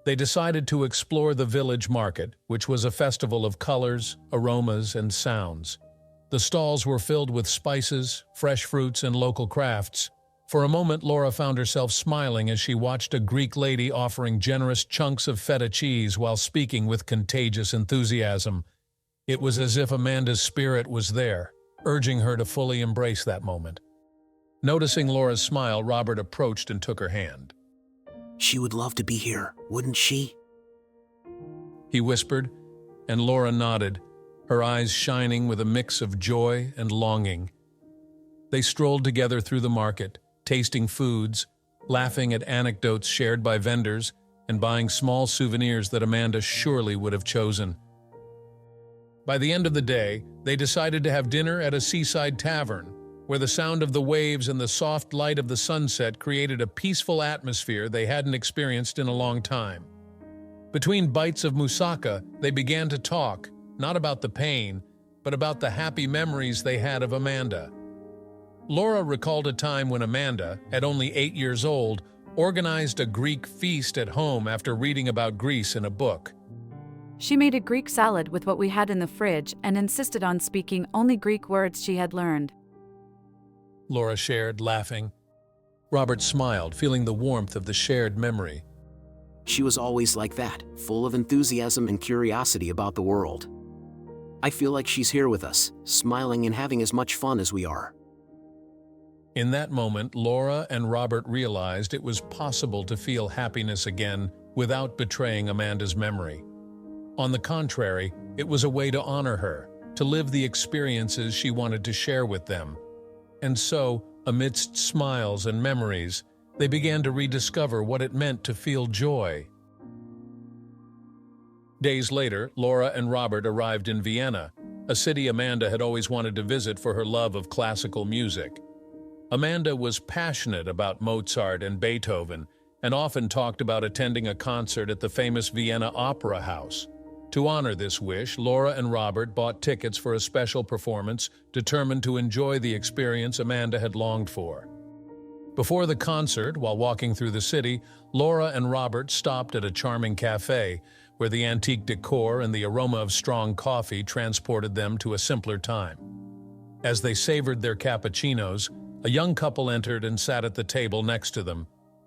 They decided to explore the village market, which was a festival of colors, aromas, and sounds. The stalls were filled with spices, fresh fruits, and local crafts. For a moment, Laura found herself smiling as she watched a Greek lady offering generous chunks of feta cheese while speaking with contagious enthusiasm. It was as if Amanda's spirit was there, urging her to fully embrace that moment. Noticing Laura's smile, Robert approached and took her hand. She would love to be here, wouldn't she? He whispered, and Laura nodded, her eyes shining with a mix of joy and longing. They strolled together through the market, tasting foods, laughing at anecdotes shared by vendors, and buying small souvenirs that Amanda surely would have chosen. By the end of the day, they decided to have dinner at a seaside tavern, where the sound of the waves and the soft light of the sunset created a peaceful atmosphere they hadn't experienced in a long time. Between bites of moussaka, they began to talk, not about the pain, but about the happy memories they had of Amanda. Laura recalled a time when Amanda, at only 8 years old, organized a Greek feast at home after reading about Greece in a book. She made a Greek salad with what we had in the fridge and insisted on speaking only Greek words she had learned. Laura shared, laughing. Robert smiled, feeling the warmth of the shared memory. She was always like that, full of enthusiasm and curiosity about the world. I feel like she's here with us, smiling and having as much fun as we are. In that moment, Laura and Robert realized it was possible to feel happiness again without betraying Amanda's memory. On the contrary, it was a way to honor her, to live the experiences she wanted to share with them. And so, amidst smiles and memories, they began to rediscover what it meant to feel joy. Days later, Laura and Robert arrived in Vienna, a city Amanda had always wanted to visit for her love of classical music. Amanda was passionate about Mozart and Beethoven, and often talked about attending a concert at the famous Vienna Opera House. To honor this wish, Laura and Robert bought tickets for a special performance, determined to enjoy the experience Amanda had longed for. Before the concert, while walking through the city, Laura and Robert stopped at a charming cafe, where the antique decor and the aroma of strong coffee transported them to a simpler time. As they savored their cappuccinos, a young couple entered and sat at the table next to them.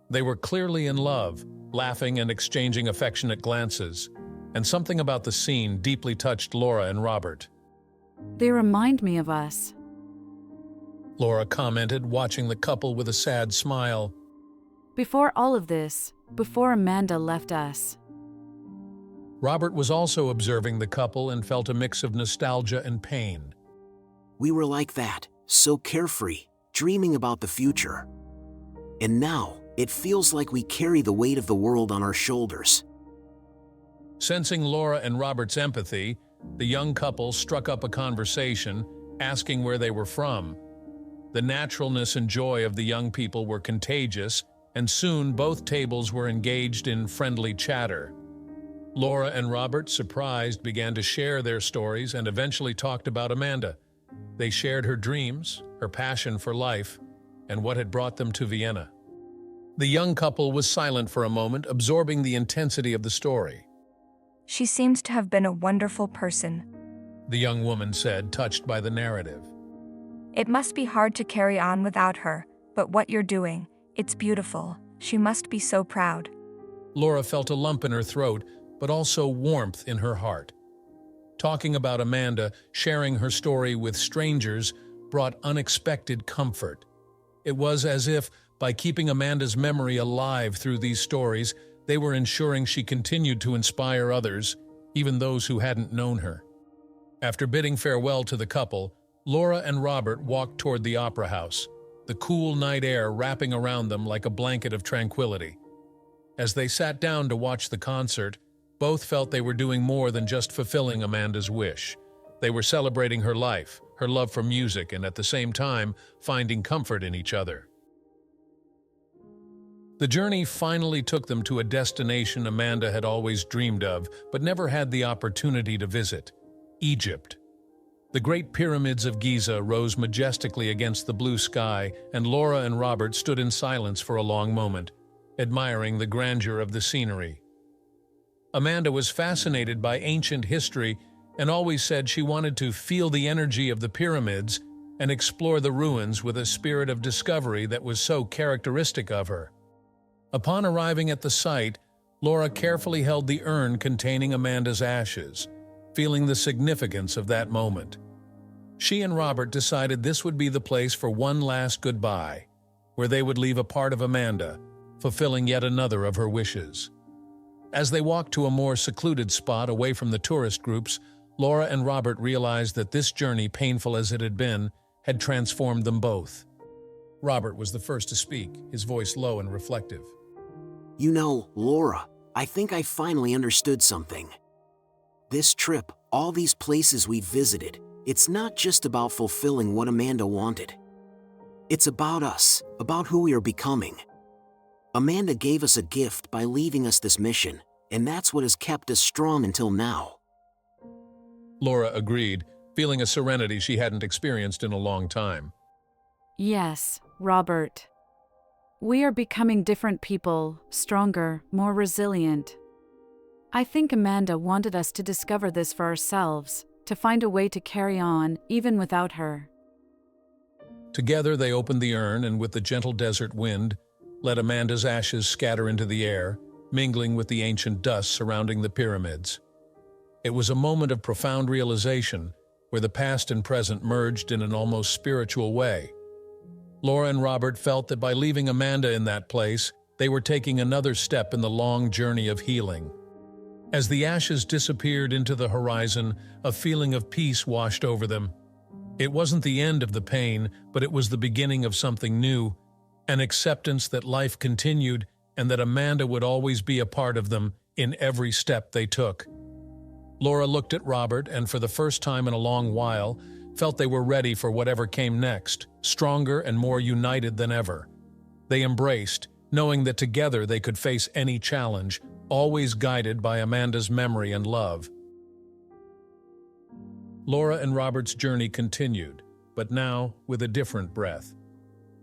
They were clearly in love, laughing and exchanging affectionate glances, and something about the scene deeply touched Laura and Robert. They remind me of us. Laura commented, watching the couple with a sad smile. Before all of this, before Amanda left us. Robert was also observing the couple and felt a mix of nostalgia and pain. We were like that, so carefree, dreaming about the future. And now, it feels like we carry the weight of the world on our shoulders. Sensing Laura and Robert's empathy, the young couple struck up a conversation, asking where they were from. The naturalness and joy of the young people were contagious, and soon both tables were engaged in friendly chatter. Laura and Robert, surprised, began to share their stories and eventually talked about Amanda. They shared her dreams, her passion for life, and what had brought them to Vienna. The young couple was silent for a moment, absorbing the intensity of the story. She seems to have been a wonderful person, The young woman said, touched by the narrative. It must be hard to carry on without her, but what you're doing, it's beautiful. She must be so proud. Laura felt a lump in her throat, but also warmth in her heart. Talking about Amanda, sharing her story with strangers, brought unexpected comfort. It was as if, by keeping Amanda's memory alive through these stories, they were ensuring she continued to inspire others, even those who hadn't known her. After bidding farewell to the couple, Laura and Robert walked toward the opera house, the cool night air wrapping around them like a blanket of tranquility. As they sat down to watch the concert, both felt they were doing more than just fulfilling Amanda's wish. They were celebrating her life, her love for music, and at the same time, finding comfort in each other. The journey finally took them to a destination Amanda had always dreamed of, but never had the opportunity to visit: Egypt. The Great Pyramids of Giza rose majestically against the blue sky, and Laura and Robert stood in silence for a long moment, admiring the grandeur of the scenery. Amanda was fascinated by ancient history and always said she wanted to feel the energy of the pyramids and explore the ruins with a spirit of discovery that was so characteristic of her. Upon arriving at the site, Laura carefully held the urn containing Amanda's ashes, feeling the significance of that moment. She and Robert decided this would be the place for one last goodbye, where they would leave a part of Amanda, fulfilling yet another of her wishes. As they walked to a more secluded spot away from the tourist groups, Laura and Robert realized that this journey, painful as it had been, had transformed them both. Robert was the first to speak, his voice low and reflective. You know, Laura, I think I finally understood something. This trip, all these places we've visited, it's not just about fulfilling what Amanda wanted. It's about us, about who we are becoming. Amanda gave us a gift by leaving us this mission, and that's what has kept us strong until now. Laura agreed, feeling a serenity she hadn't experienced in a long time. Yes, Robert. We are becoming different people, stronger, more resilient. I think Amanda wanted us to discover this for ourselves, to find a way to carry on, even without her. Together they opened the urn and with the gentle desert wind, let Amanda's ashes scatter into the air, mingling with the ancient dust surrounding the pyramids. It was a moment of profound realization, where the past and present merged in an almost spiritual way. Laura and Robert felt that by leaving Amanda in that place, they were taking another step in the long journey of healing. As the ashes disappeared into the horizon, a feeling of peace washed over them. It wasn't the end of the pain, but it was the beginning of something new, an acceptance that life continued and that Amanda would always be a part of them in every step they took. Laura looked at Robert and for the first time in a long while, felt they were ready for whatever came next, stronger and more united than ever. They embraced, knowing that together they could face any challenge, always guided by Amanda's memory and love. Laura and Robert's journey continued, but now with a different breath.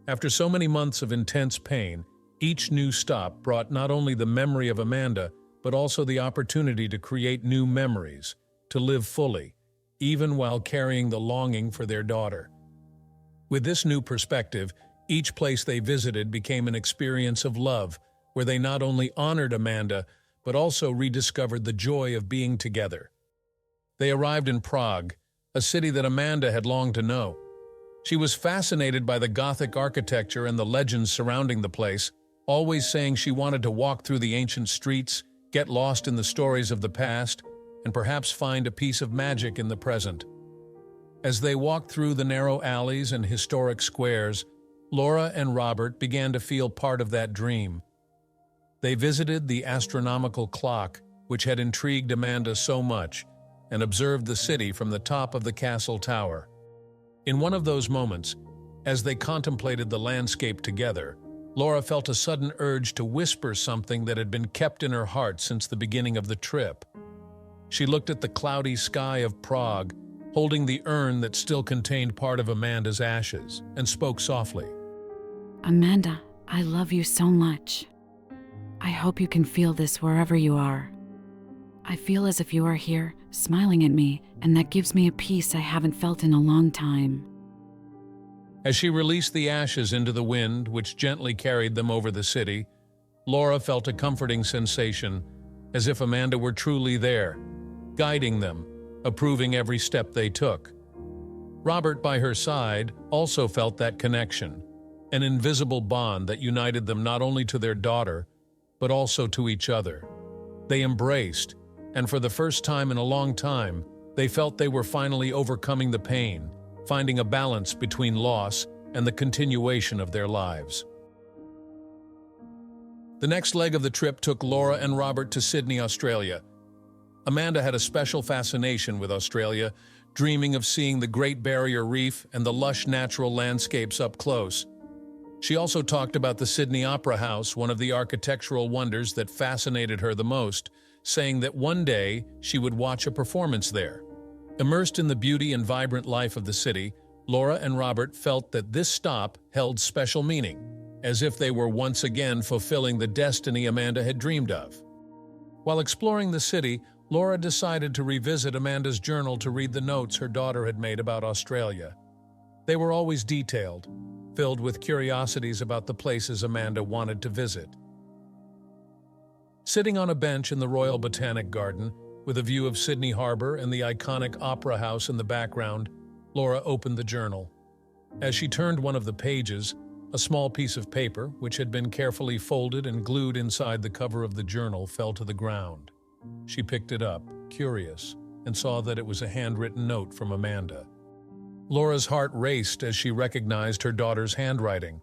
After so many months of intense pain, each new stop brought not only the memory of Amanda, but also the opportunity to create new memories, to live fully, even while carrying the longing for their daughter. With this new perspective, each place they visited became an experience of love, where they not only honored Amanda, but also rediscovered the joy of being together. They arrived in Prague, a city that Amanda had longed to know. She was fascinated by the Gothic architecture and the legends surrounding the place, always saying she wanted to walk through the ancient streets, get lost in the stories of the past, and perhaps find a piece of magic in the present. As they walked through the narrow alleys and historic squares, Laura and Robert began to feel part of that dream. They visited the astronomical clock, which had intrigued Amanda so much, and observed the city from the top of the castle tower. In one of those moments, as they contemplated the landscape together, Laura felt a sudden urge to whisper something that had been kept in her heart since the beginning of the trip. She looked at the cloudy sky of Prague, holding the urn that still contained part of Amanda's ashes, and spoke softly. Amanda, I love you so much. I hope you can feel this wherever you are. I feel as if you are here, smiling at me, and that gives me a peace I haven't felt in a long time. As she released the ashes into the wind, which gently carried them over the city, Laura felt a comforting sensation, as if Amanda were truly there, guiding them, approving every step they took. Robert, by her side, also felt that connection, an invisible bond that united them not only to their daughter, but also to each other. They embraced, and for the first time in a long time, they felt they were finally overcoming the pain, finding a balance between loss and the continuation of their lives. The next leg of the trip took Laura and Robert to Sydney, Australia. Amanda had a special fascination with Australia, dreaming of seeing the Great Barrier Reef and the lush natural landscapes up close. She also talked about the Sydney Opera House, one of the architectural wonders that fascinated her the most, saying that one day she would watch a performance there. Immersed in the beauty and vibrant life of the city, Laura and Robert felt that this stop held special meaning, as if they were once again fulfilling the destiny Amanda had dreamed of. While exploring the city, Laura decided to revisit Amanda's journal to read the notes her daughter had made about Australia. They were always detailed, filled with curiosities about the places Amanda wanted to visit. Sitting on a bench in the Royal Botanic Garden, with a view of Sydney Harbour and the iconic Opera House in the background, Laura opened the journal. As she turned one of the pages, a small piece of paper, which had been carefully folded and glued inside the cover of the journal, fell to the ground. She picked it up, curious, and saw that it was a handwritten note from Amanda. Laura's heart raced as she recognized her daughter's handwriting.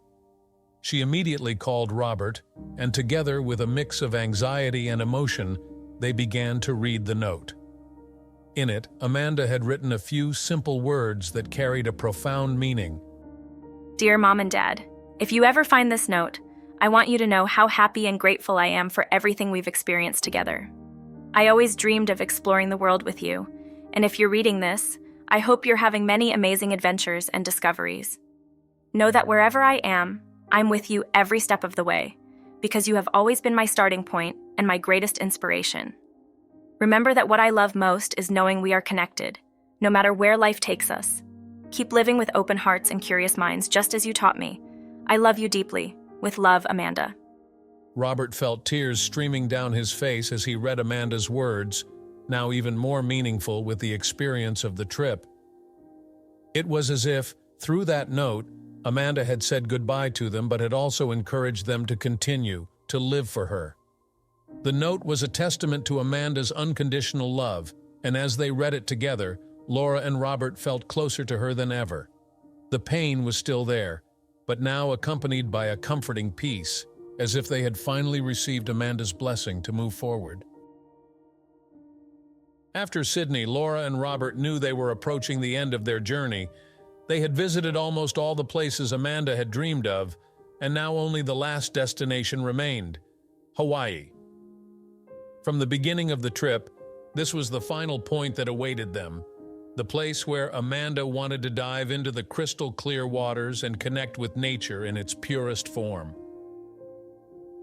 She immediately called Robert, and together with a mix of anxiety and emotion, they began to read the note. In it, Amanda had written a few simple words that carried a profound meaning. Dear Mom and Dad, if you ever find this note, I want you to know how happy and grateful I am for everything we've experienced together. I always dreamed of exploring the world with you, and if you're reading this, I hope you're having many amazing adventures and discoveries. Know that wherever I am, I'm with you every step of the way, because you have always been my starting point and my greatest inspiration. Remember that what I love most is knowing we are connected, no matter where life takes us. Keep living with open hearts and curious minds, just as you taught me. I love you deeply. With love, Amanda. Robert felt tears streaming down his face as he read Amanda's words, now even more meaningful with the experience of the trip. It was as if, through that note, Amanda had said goodbye to them but had also encouraged them to continue, to live for her. The note was a testament to Amanda's unconditional love, and as they read it together, Laura and Robert felt closer to her than ever. The pain was still there, but now accompanied by a comforting peace, as if they had finally received Amanda's blessing to move forward. After Sydney, Laura and Robert knew they were approaching the end of their journey. They had visited almost all the places Amanda had dreamed of, and now only the last destination remained: Hawaii. From the beginning of the trip, this was the final point that awaited them, the place where Amanda wanted to dive into the crystal-clear waters and connect with nature in its purest form.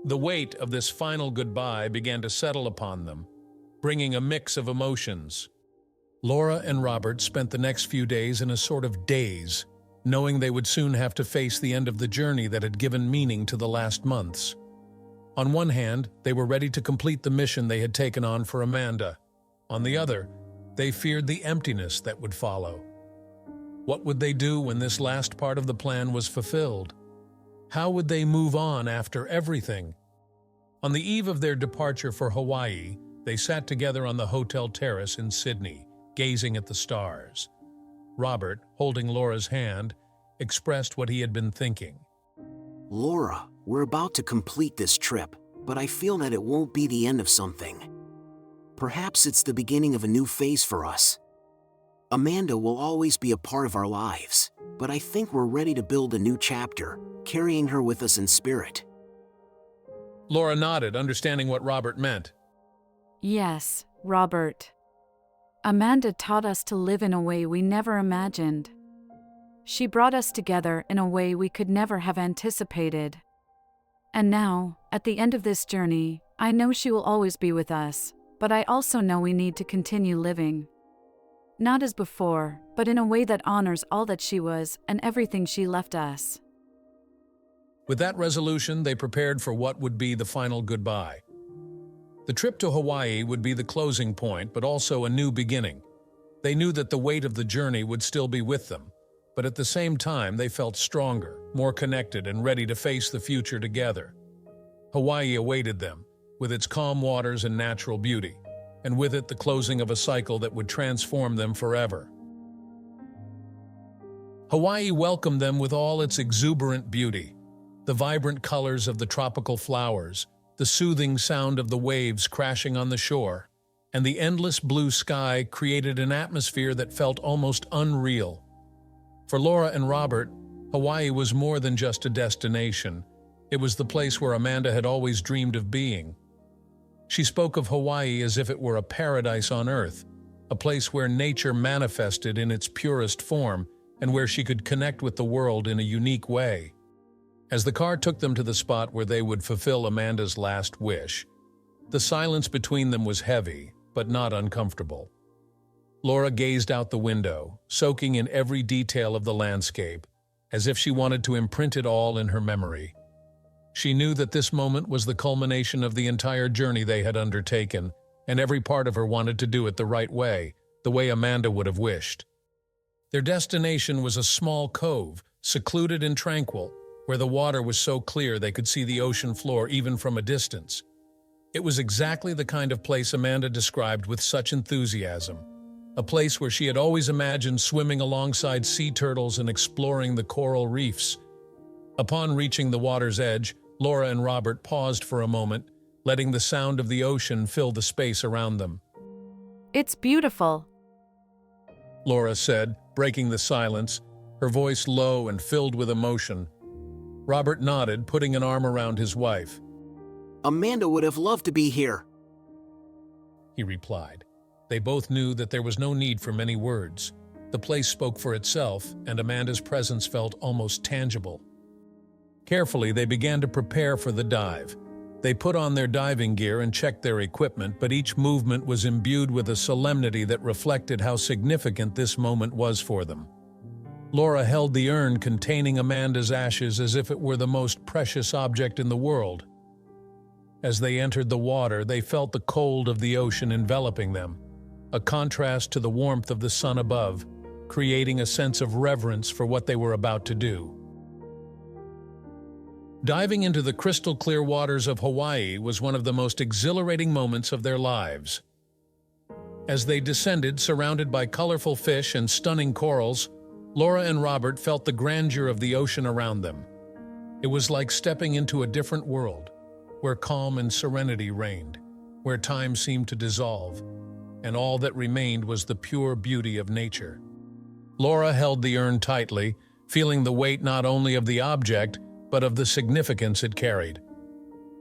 The weight of this final goodbye began to settle upon them, bringing a mix of emotions. Laura and Robert spent the next few days in a sort of daze, knowing they would soon have to face the end of the journey that had given meaning to the last months. On one hand, they were ready to complete the mission they had taken on for Amanda. On the other, they feared the emptiness that would follow. What would they do when this last part of the plan was fulfilled? How would they move on after everything? On the eve of their departure for Hawaii, they sat together on the hotel terrace in Sydney, gazing at the stars. Robert, holding Laura's hand, expressed what he had been thinking. Laura, we're about to complete this trip, but I feel that it won't be the end of something. Perhaps it's the beginning of a new phase for us. Amanda will always be a part of our lives, but I think we're ready to build a new chapter, carrying her with us in spirit. Laura nodded, understanding what Robert meant. Yes, Robert. Amanda taught us to live in a way we never imagined. She brought us together in a way we could never have anticipated. And now, at the end of this journey, I know she will always be with us, but I also know we need to continue living. Not as before, but in a way that honors all that she was and everything she left us. With that resolution, they prepared for what would be the final goodbye. The trip to Hawaii would be the closing point, but also a new beginning. They knew that the weight of the journey would still be with them, but at the same time they felt stronger, more connected, and ready to face the future together. Hawaii awaited them, with its calm waters and natural beauty, and with it the closing of a cycle that would transform them forever. Hawaii welcomed them with all its exuberant beauty, the vibrant colors of the tropical flowers, the soothing sound of the waves crashing on the shore, and the endless blue sky created an atmosphere that felt almost unreal. For Laura and Robert, Hawaii was more than just a destination. It was the place where Amanda had always dreamed of being. She spoke of Hawaii as if it were a paradise on earth, a place where nature manifested in its purest form and where she could connect with the world in a unique way. As the car took them to the spot where they would fulfill Amanda's last wish, the silence between them was heavy, but not uncomfortable. Laura gazed out the window, soaking in every detail of the landscape, as if she wanted to imprint it all in her memory. She knew that this moment was the culmination of the entire journey they had undertaken, and every part of her wanted to do it the right way, the way Amanda would have wished. Their destination was a small cove, secluded and tranquil, where the water was so clear they could see the ocean floor even from a distance. It was exactly the kind of place Amanda described with such enthusiasm, a place where she had always imagined swimming alongside sea turtles and exploring the coral reefs. Upon reaching the water's edge, Laura and Robert paused for a moment, letting the sound of the ocean fill the space around them. It's beautiful, Laura said, breaking the silence, her voice low and filled with emotion. Robert nodded, putting an arm around his wife. Amanda would have loved to be here, He replied. They both knew that there was no need for many words. The place spoke for itself, and Amanda's presence felt almost tangible. Carefully, they began to prepare for the dive. They put on their diving gear and checked their equipment, but each movement was imbued with a solemnity that reflected how significant this moment was for them. Laura held the urn containing Amanda's ashes as if it were the most precious object in the world. As they entered the water, they felt the cold of the ocean enveloping them, a contrast to the warmth of the sun above, creating a sense of reverence for what they were about to do. Diving into the crystal-clear waters of Hawaii was one of the most exhilarating moments of their lives. As they descended, surrounded by colorful fish and stunning corals, Laura and Robert felt the grandeur of the ocean around them. It was like stepping into a different world, where calm and serenity reigned, where time seemed to dissolve, and all that remained was the pure beauty of nature. Laura held the urn tightly, feeling the weight not only of the object, but of the significance it carried.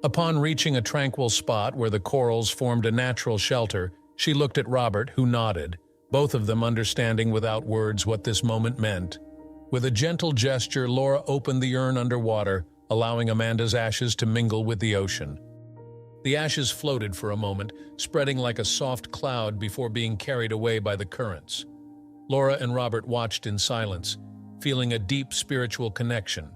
Upon reaching a tranquil spot where the corals formed a natural shelter, she looked at Robert, who nodded, both of them understanding without words what this moment meant. With a gentle gesture, Laura opened the urn underwater, allowing Amanda's ashes to mingle with the ocean. The ashes floated for a moment, spreading like a soft cloud before being carried away by the currents. Laura and Robert watched in silence, feeling a deep spiritual connection,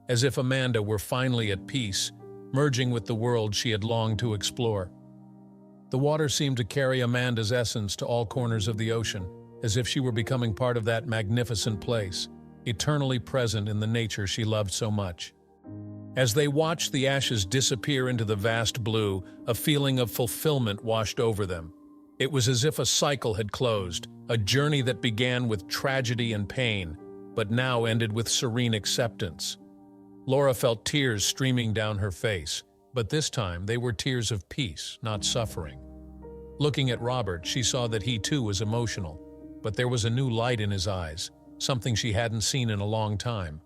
as if Amanda were finally at peace, merging with the world she had longed to explore. The water seemed to carry Amanda's essence to all corners of the ocean, as if she were becoming part of that magnificent place, eternally present in the nature she loved so much. As they watched the ashes disappear into the vast blue, a feeling of fulfillment washed over them. It was as if a cycle had closed, a journey that began with tragedy and pain, but now ended with serene acceptance. Laura felt tears streaming down her face, but this time they were tears of peace, not suffering. Looking at Robert, she saw that he too was emotional, but there was a new light in his eyes, something she hadn't seen in a long time.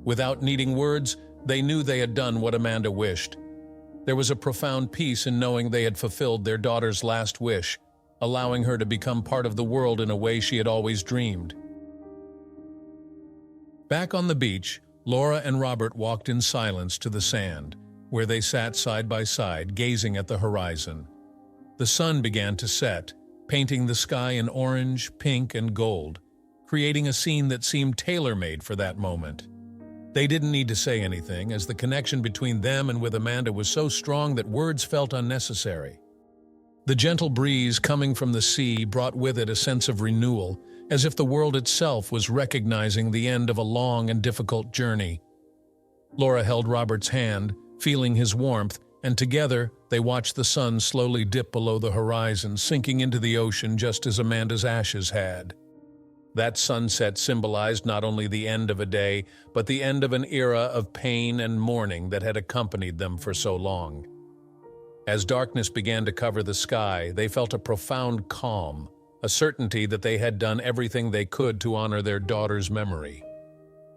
Without needing words, they knew they had done what Amanda wished. There was a profound peace in knowing they had fulfilled their daughter's last wish, allowing her to become part of the world in a way she had always dreamed. Back on the beach, Laura and Robert walked in silence to the sand, where they sat side by side, gazing at the horizon. The sun began to set, painting the sky in orange, pink, and gold, creating a scene that seemed tailor-made for that moment. They didn't need to say anything, as the connection between them and with Amanda was so strong that words felt unnecessary. The gentle breeze coming from the sea brought with it a sense of renewal, as if the world itself was recognizing the end of a long and difficult journey. Laura held Robert's hand, feeling his warmth, and together they watched the sun slowly dip below the horizon, sinking into the ocean just as Amanda's ashes had. That sunset symbolized not only the end of a day, but the end of an era of pain and mourning that had accompanied them for so long. As darkness began to cover the sky, they felt a profound calm, a certainty that they had done everything they could to honor their daughter's memory.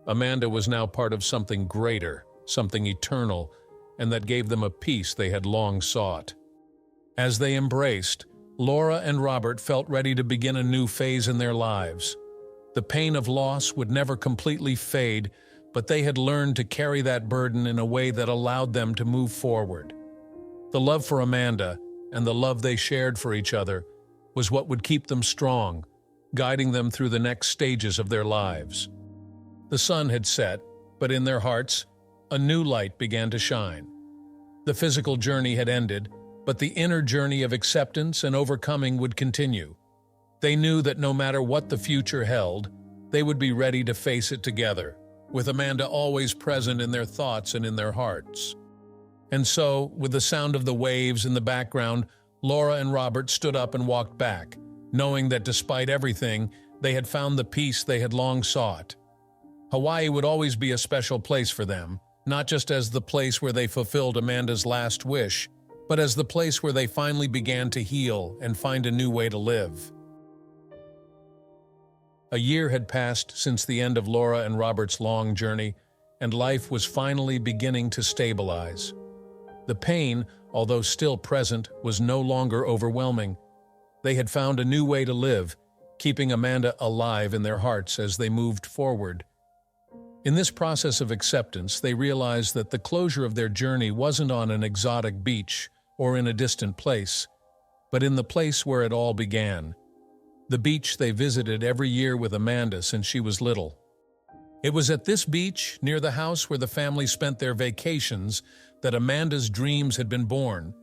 Amanda was now part of something greater, something eternal, and that gave them a peace they had long sought. As they embraced, Laura and Robert felt ready to begin a new phase in their lives. The pain of loss would never completely fade, but they had learned to carry that burden in a way that allowed them to move forward. The love for Amanda and the love they shared for each other was what would keep them strong, guiding them through the next stages of their lives. The sun had set, but in their hearts, a new light began to shine. The physical journey had ended, but the inner journey of acceptance and overcoming would continue. They knew that no matter what the future held, they would be ready to face it together, with Amanda always present in their thoughts and in their hearts. And so, with the sound of the waves in the background, Laura and Robert stood up and walked back, knowing that despite everything, they had found the peace they had long sought. Hawaii would always be a special place for them, not just as the place where they fulfilled Amanda's last wish, but as the place where they finally began to heal and find a new way to live. A year had passed since the end of Laura and Robert's long journey, and life was finally beginning to stabilize. The pain, although still present, was no longer overwhelming. They had found a new way to live, keeping Amanda alive in their hearts as they moved forward. In this process of acceptance, they realized that the closure of their journey wasn't on an exotic beach or in a distant place, but in the place where it all began. The beach they visited every year with Amanda since she was little. It was at this beach, near the house where the family spent their vacations, that Amanda's dreams had been born.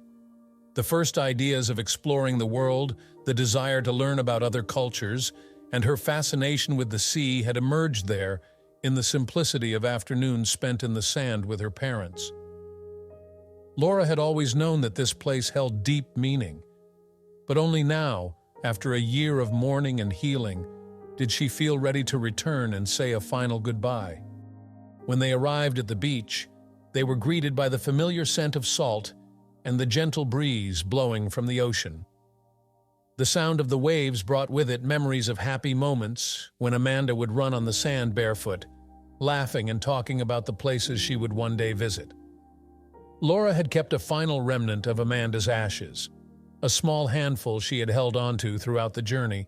The first ideas of exploring the world, the desire to learn about other cultures, and her fascination with the sea had emerged there in the simplicity of afternoons spent in the sand with her parents. Laura had always known that this place held deep meaning, but only now, after a year of mourning and healing, did she feel ready to return and say a final goodbye. When they arrived at the beach, they were greeted by the familiar scent of salt and the gentle breeze blowing from the ocean. The sound of the waves brought with it memories of happy moments when Amanda would run on the sand barefoot, laughing and talking about the places she would one day visit. Laura had kept a final remnant of Amanda's ashes, a small handful she had held onto throughout the journey,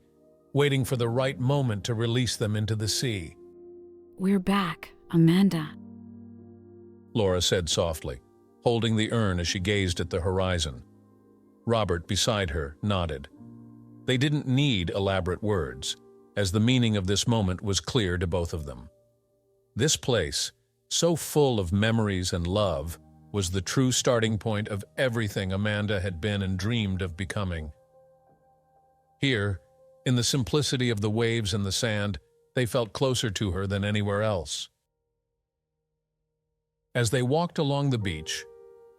waiting for the right moment to release them into the sea. We're back, Amanda. Laura said softly, holding the urn as she gazed at the horizon. Robert, beside her, nodded. They didn't need elaborate words, as the meaning of this moment was clear to both of them. This place, so full of memories and love, was the true starting point of everything Amanda had been and dreamed of becoming. Here, in the simplicity of the waves and the sand, they felt closer to her than anywhere else. As they walked along the beach,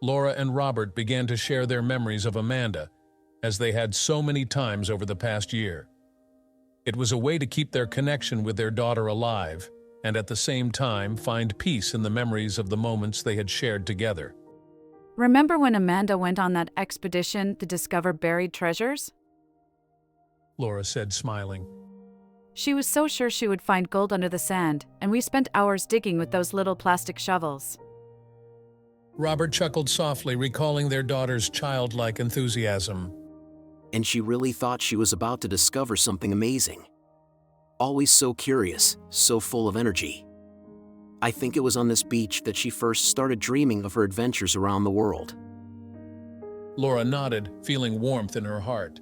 Laura and Robert began to share their memories of Amanda, as they had so many times over the past year. It was a way to keep their connection with their daughter alive, and at the same time find peace in the memories of the moments they had shared together. Remember when Amanda went on that expedition to discover buried treasures? Laura said, smiling. She was so sure she would find gold under the sand, and we spent hours digging with those little plastic shovels. Robert chuckled softly, recalling their daughter's childlike enthusiasm. And she really thought she was about to discover something amazing. Always so curious, so full of energy. I think it was on this beach that she first started dreaming of her adventures around the world. Laura nodded, feeling warmth in her heart.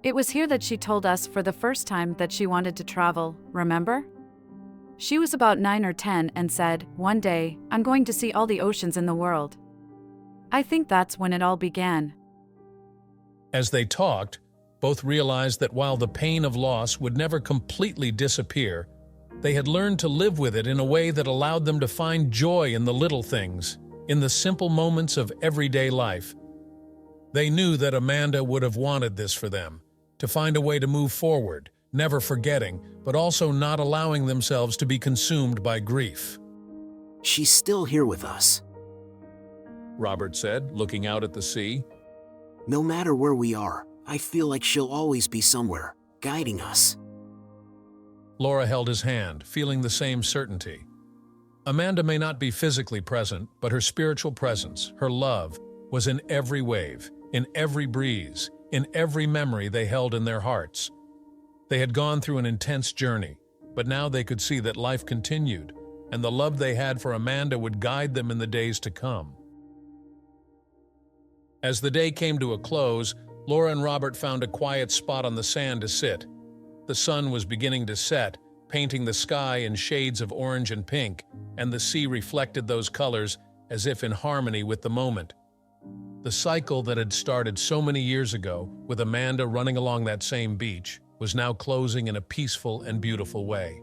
It was here that she told us for the first time that she wanted to travel, remember? She was about 9 or 10 and said, "One day, I'm going to see all the oceans in the world." I think that's when it all began. As they talked, both realized that while the pain of loss would never completely disappear, they had learned to live with it in a way that allowed them to find joy in the little things, in the simple moments of everyday life. They knew that Amanda would have wanted this for them, to find a way to move forward, never forgetting, but also not allowing themselves to be consumed by grief. She's still here with us. Robert said, looking out at the sea. No matter where we are, I feel like she'll always be somewhere, guiding us. Laura held his hand, feeling the same certainty. Amanda may not be physically present, but her spiritual presence, her love, was in every wave, in every breeze, in every memory they held in their hearts. They had gone through an intense journey, but now they could see that life continued, and the love they had for Amanda would guide them in the days to come. As the day came to a close, Laura and Robert found a quiet spot on the sand to sit. The sun was beginning to set, painting the sky in shades of orange and pink, and the sea reflected those colors as if in harmony with the moment. The cycle that had started so many years ago, with Amanda running along that same beach, was now closing in a peaceful and beautiful way.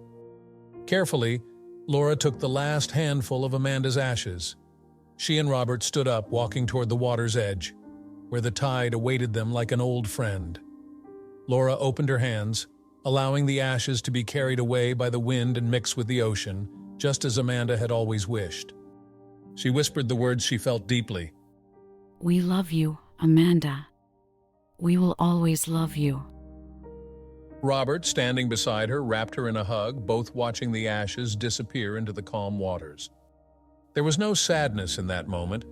Carefully, Laura took the last handful of Amanda's ashes. She and Robert stood up, walking toward the water's edge, where the tide awaited them like an old friend. Laura opened her hands, allowing the ashes to be carried away by the wind and mix with the ocean, just as Amanda had always wished. She whispered the words she felt deeply. We love you, Amanda. We will always love you. Robert, standing beside her, wrapped her in a hug, both watching the ashes disappear into the calm waters. There was no sadness in that moment,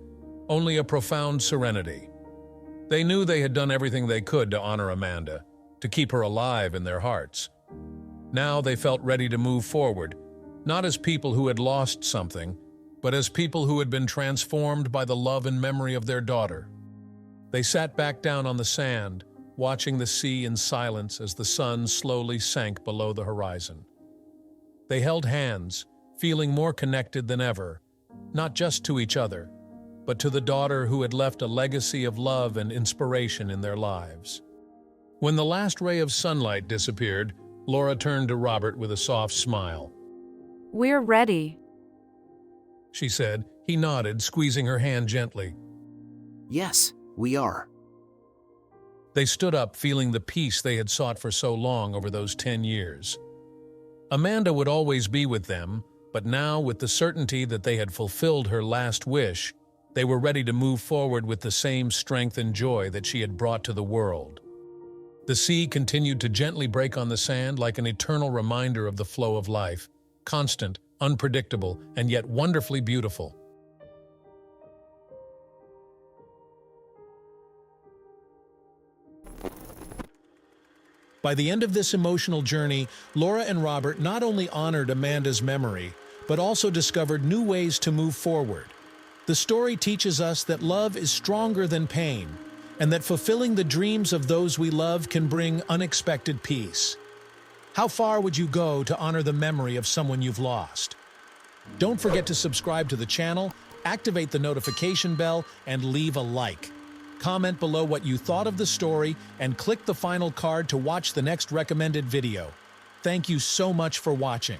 only a profound serenity. They knew they had done everything they could to honor Amanda, to keep her alive in their hearts. Now they felt ready to move forward, not as people who had lost something, but as people who had been transformed by the love and memory of their daughter. They sat back down on the sand, watching the sea in silence as the sun slowly sank below the horizon. They held hands, feeling more connected than ever, not just to each other, but to the daughter who had left a legacy of love and inspiration in their lives. When the last ray of sunlight disappeared, Laura turned to Robert with a soft smile. We're ready, She said. He nodded, squeezing her hand gently. Yes, we are. They stood up, feeling the peace they had sought for so long over those 10 years. Amanda would always be with them, but now, with the certainty that they had fulfilled her last wish, they were ready to move forward with the same strength and joy that she had brought to the world. The sea continued to gently break on the sand like an eternal reminder of the flow of life, constant, unpredictable, and yet wonderfully beautiful. By the end of this emotional journey, Laura and Robert not only honored Amanda's memory, but also discovered new ways to move forward. The story teaches us that love is stronger than pain, and that fulfilling the dreams of those we love can bring unexpected peace. How far would you go to honor the memory of someone you've lost? Don't forget to subscribe to the channel, activate the notification bell, and leave a like. Comment below what you thought of the story and click the final card to watch the next recommended video. Thank you so much for watching.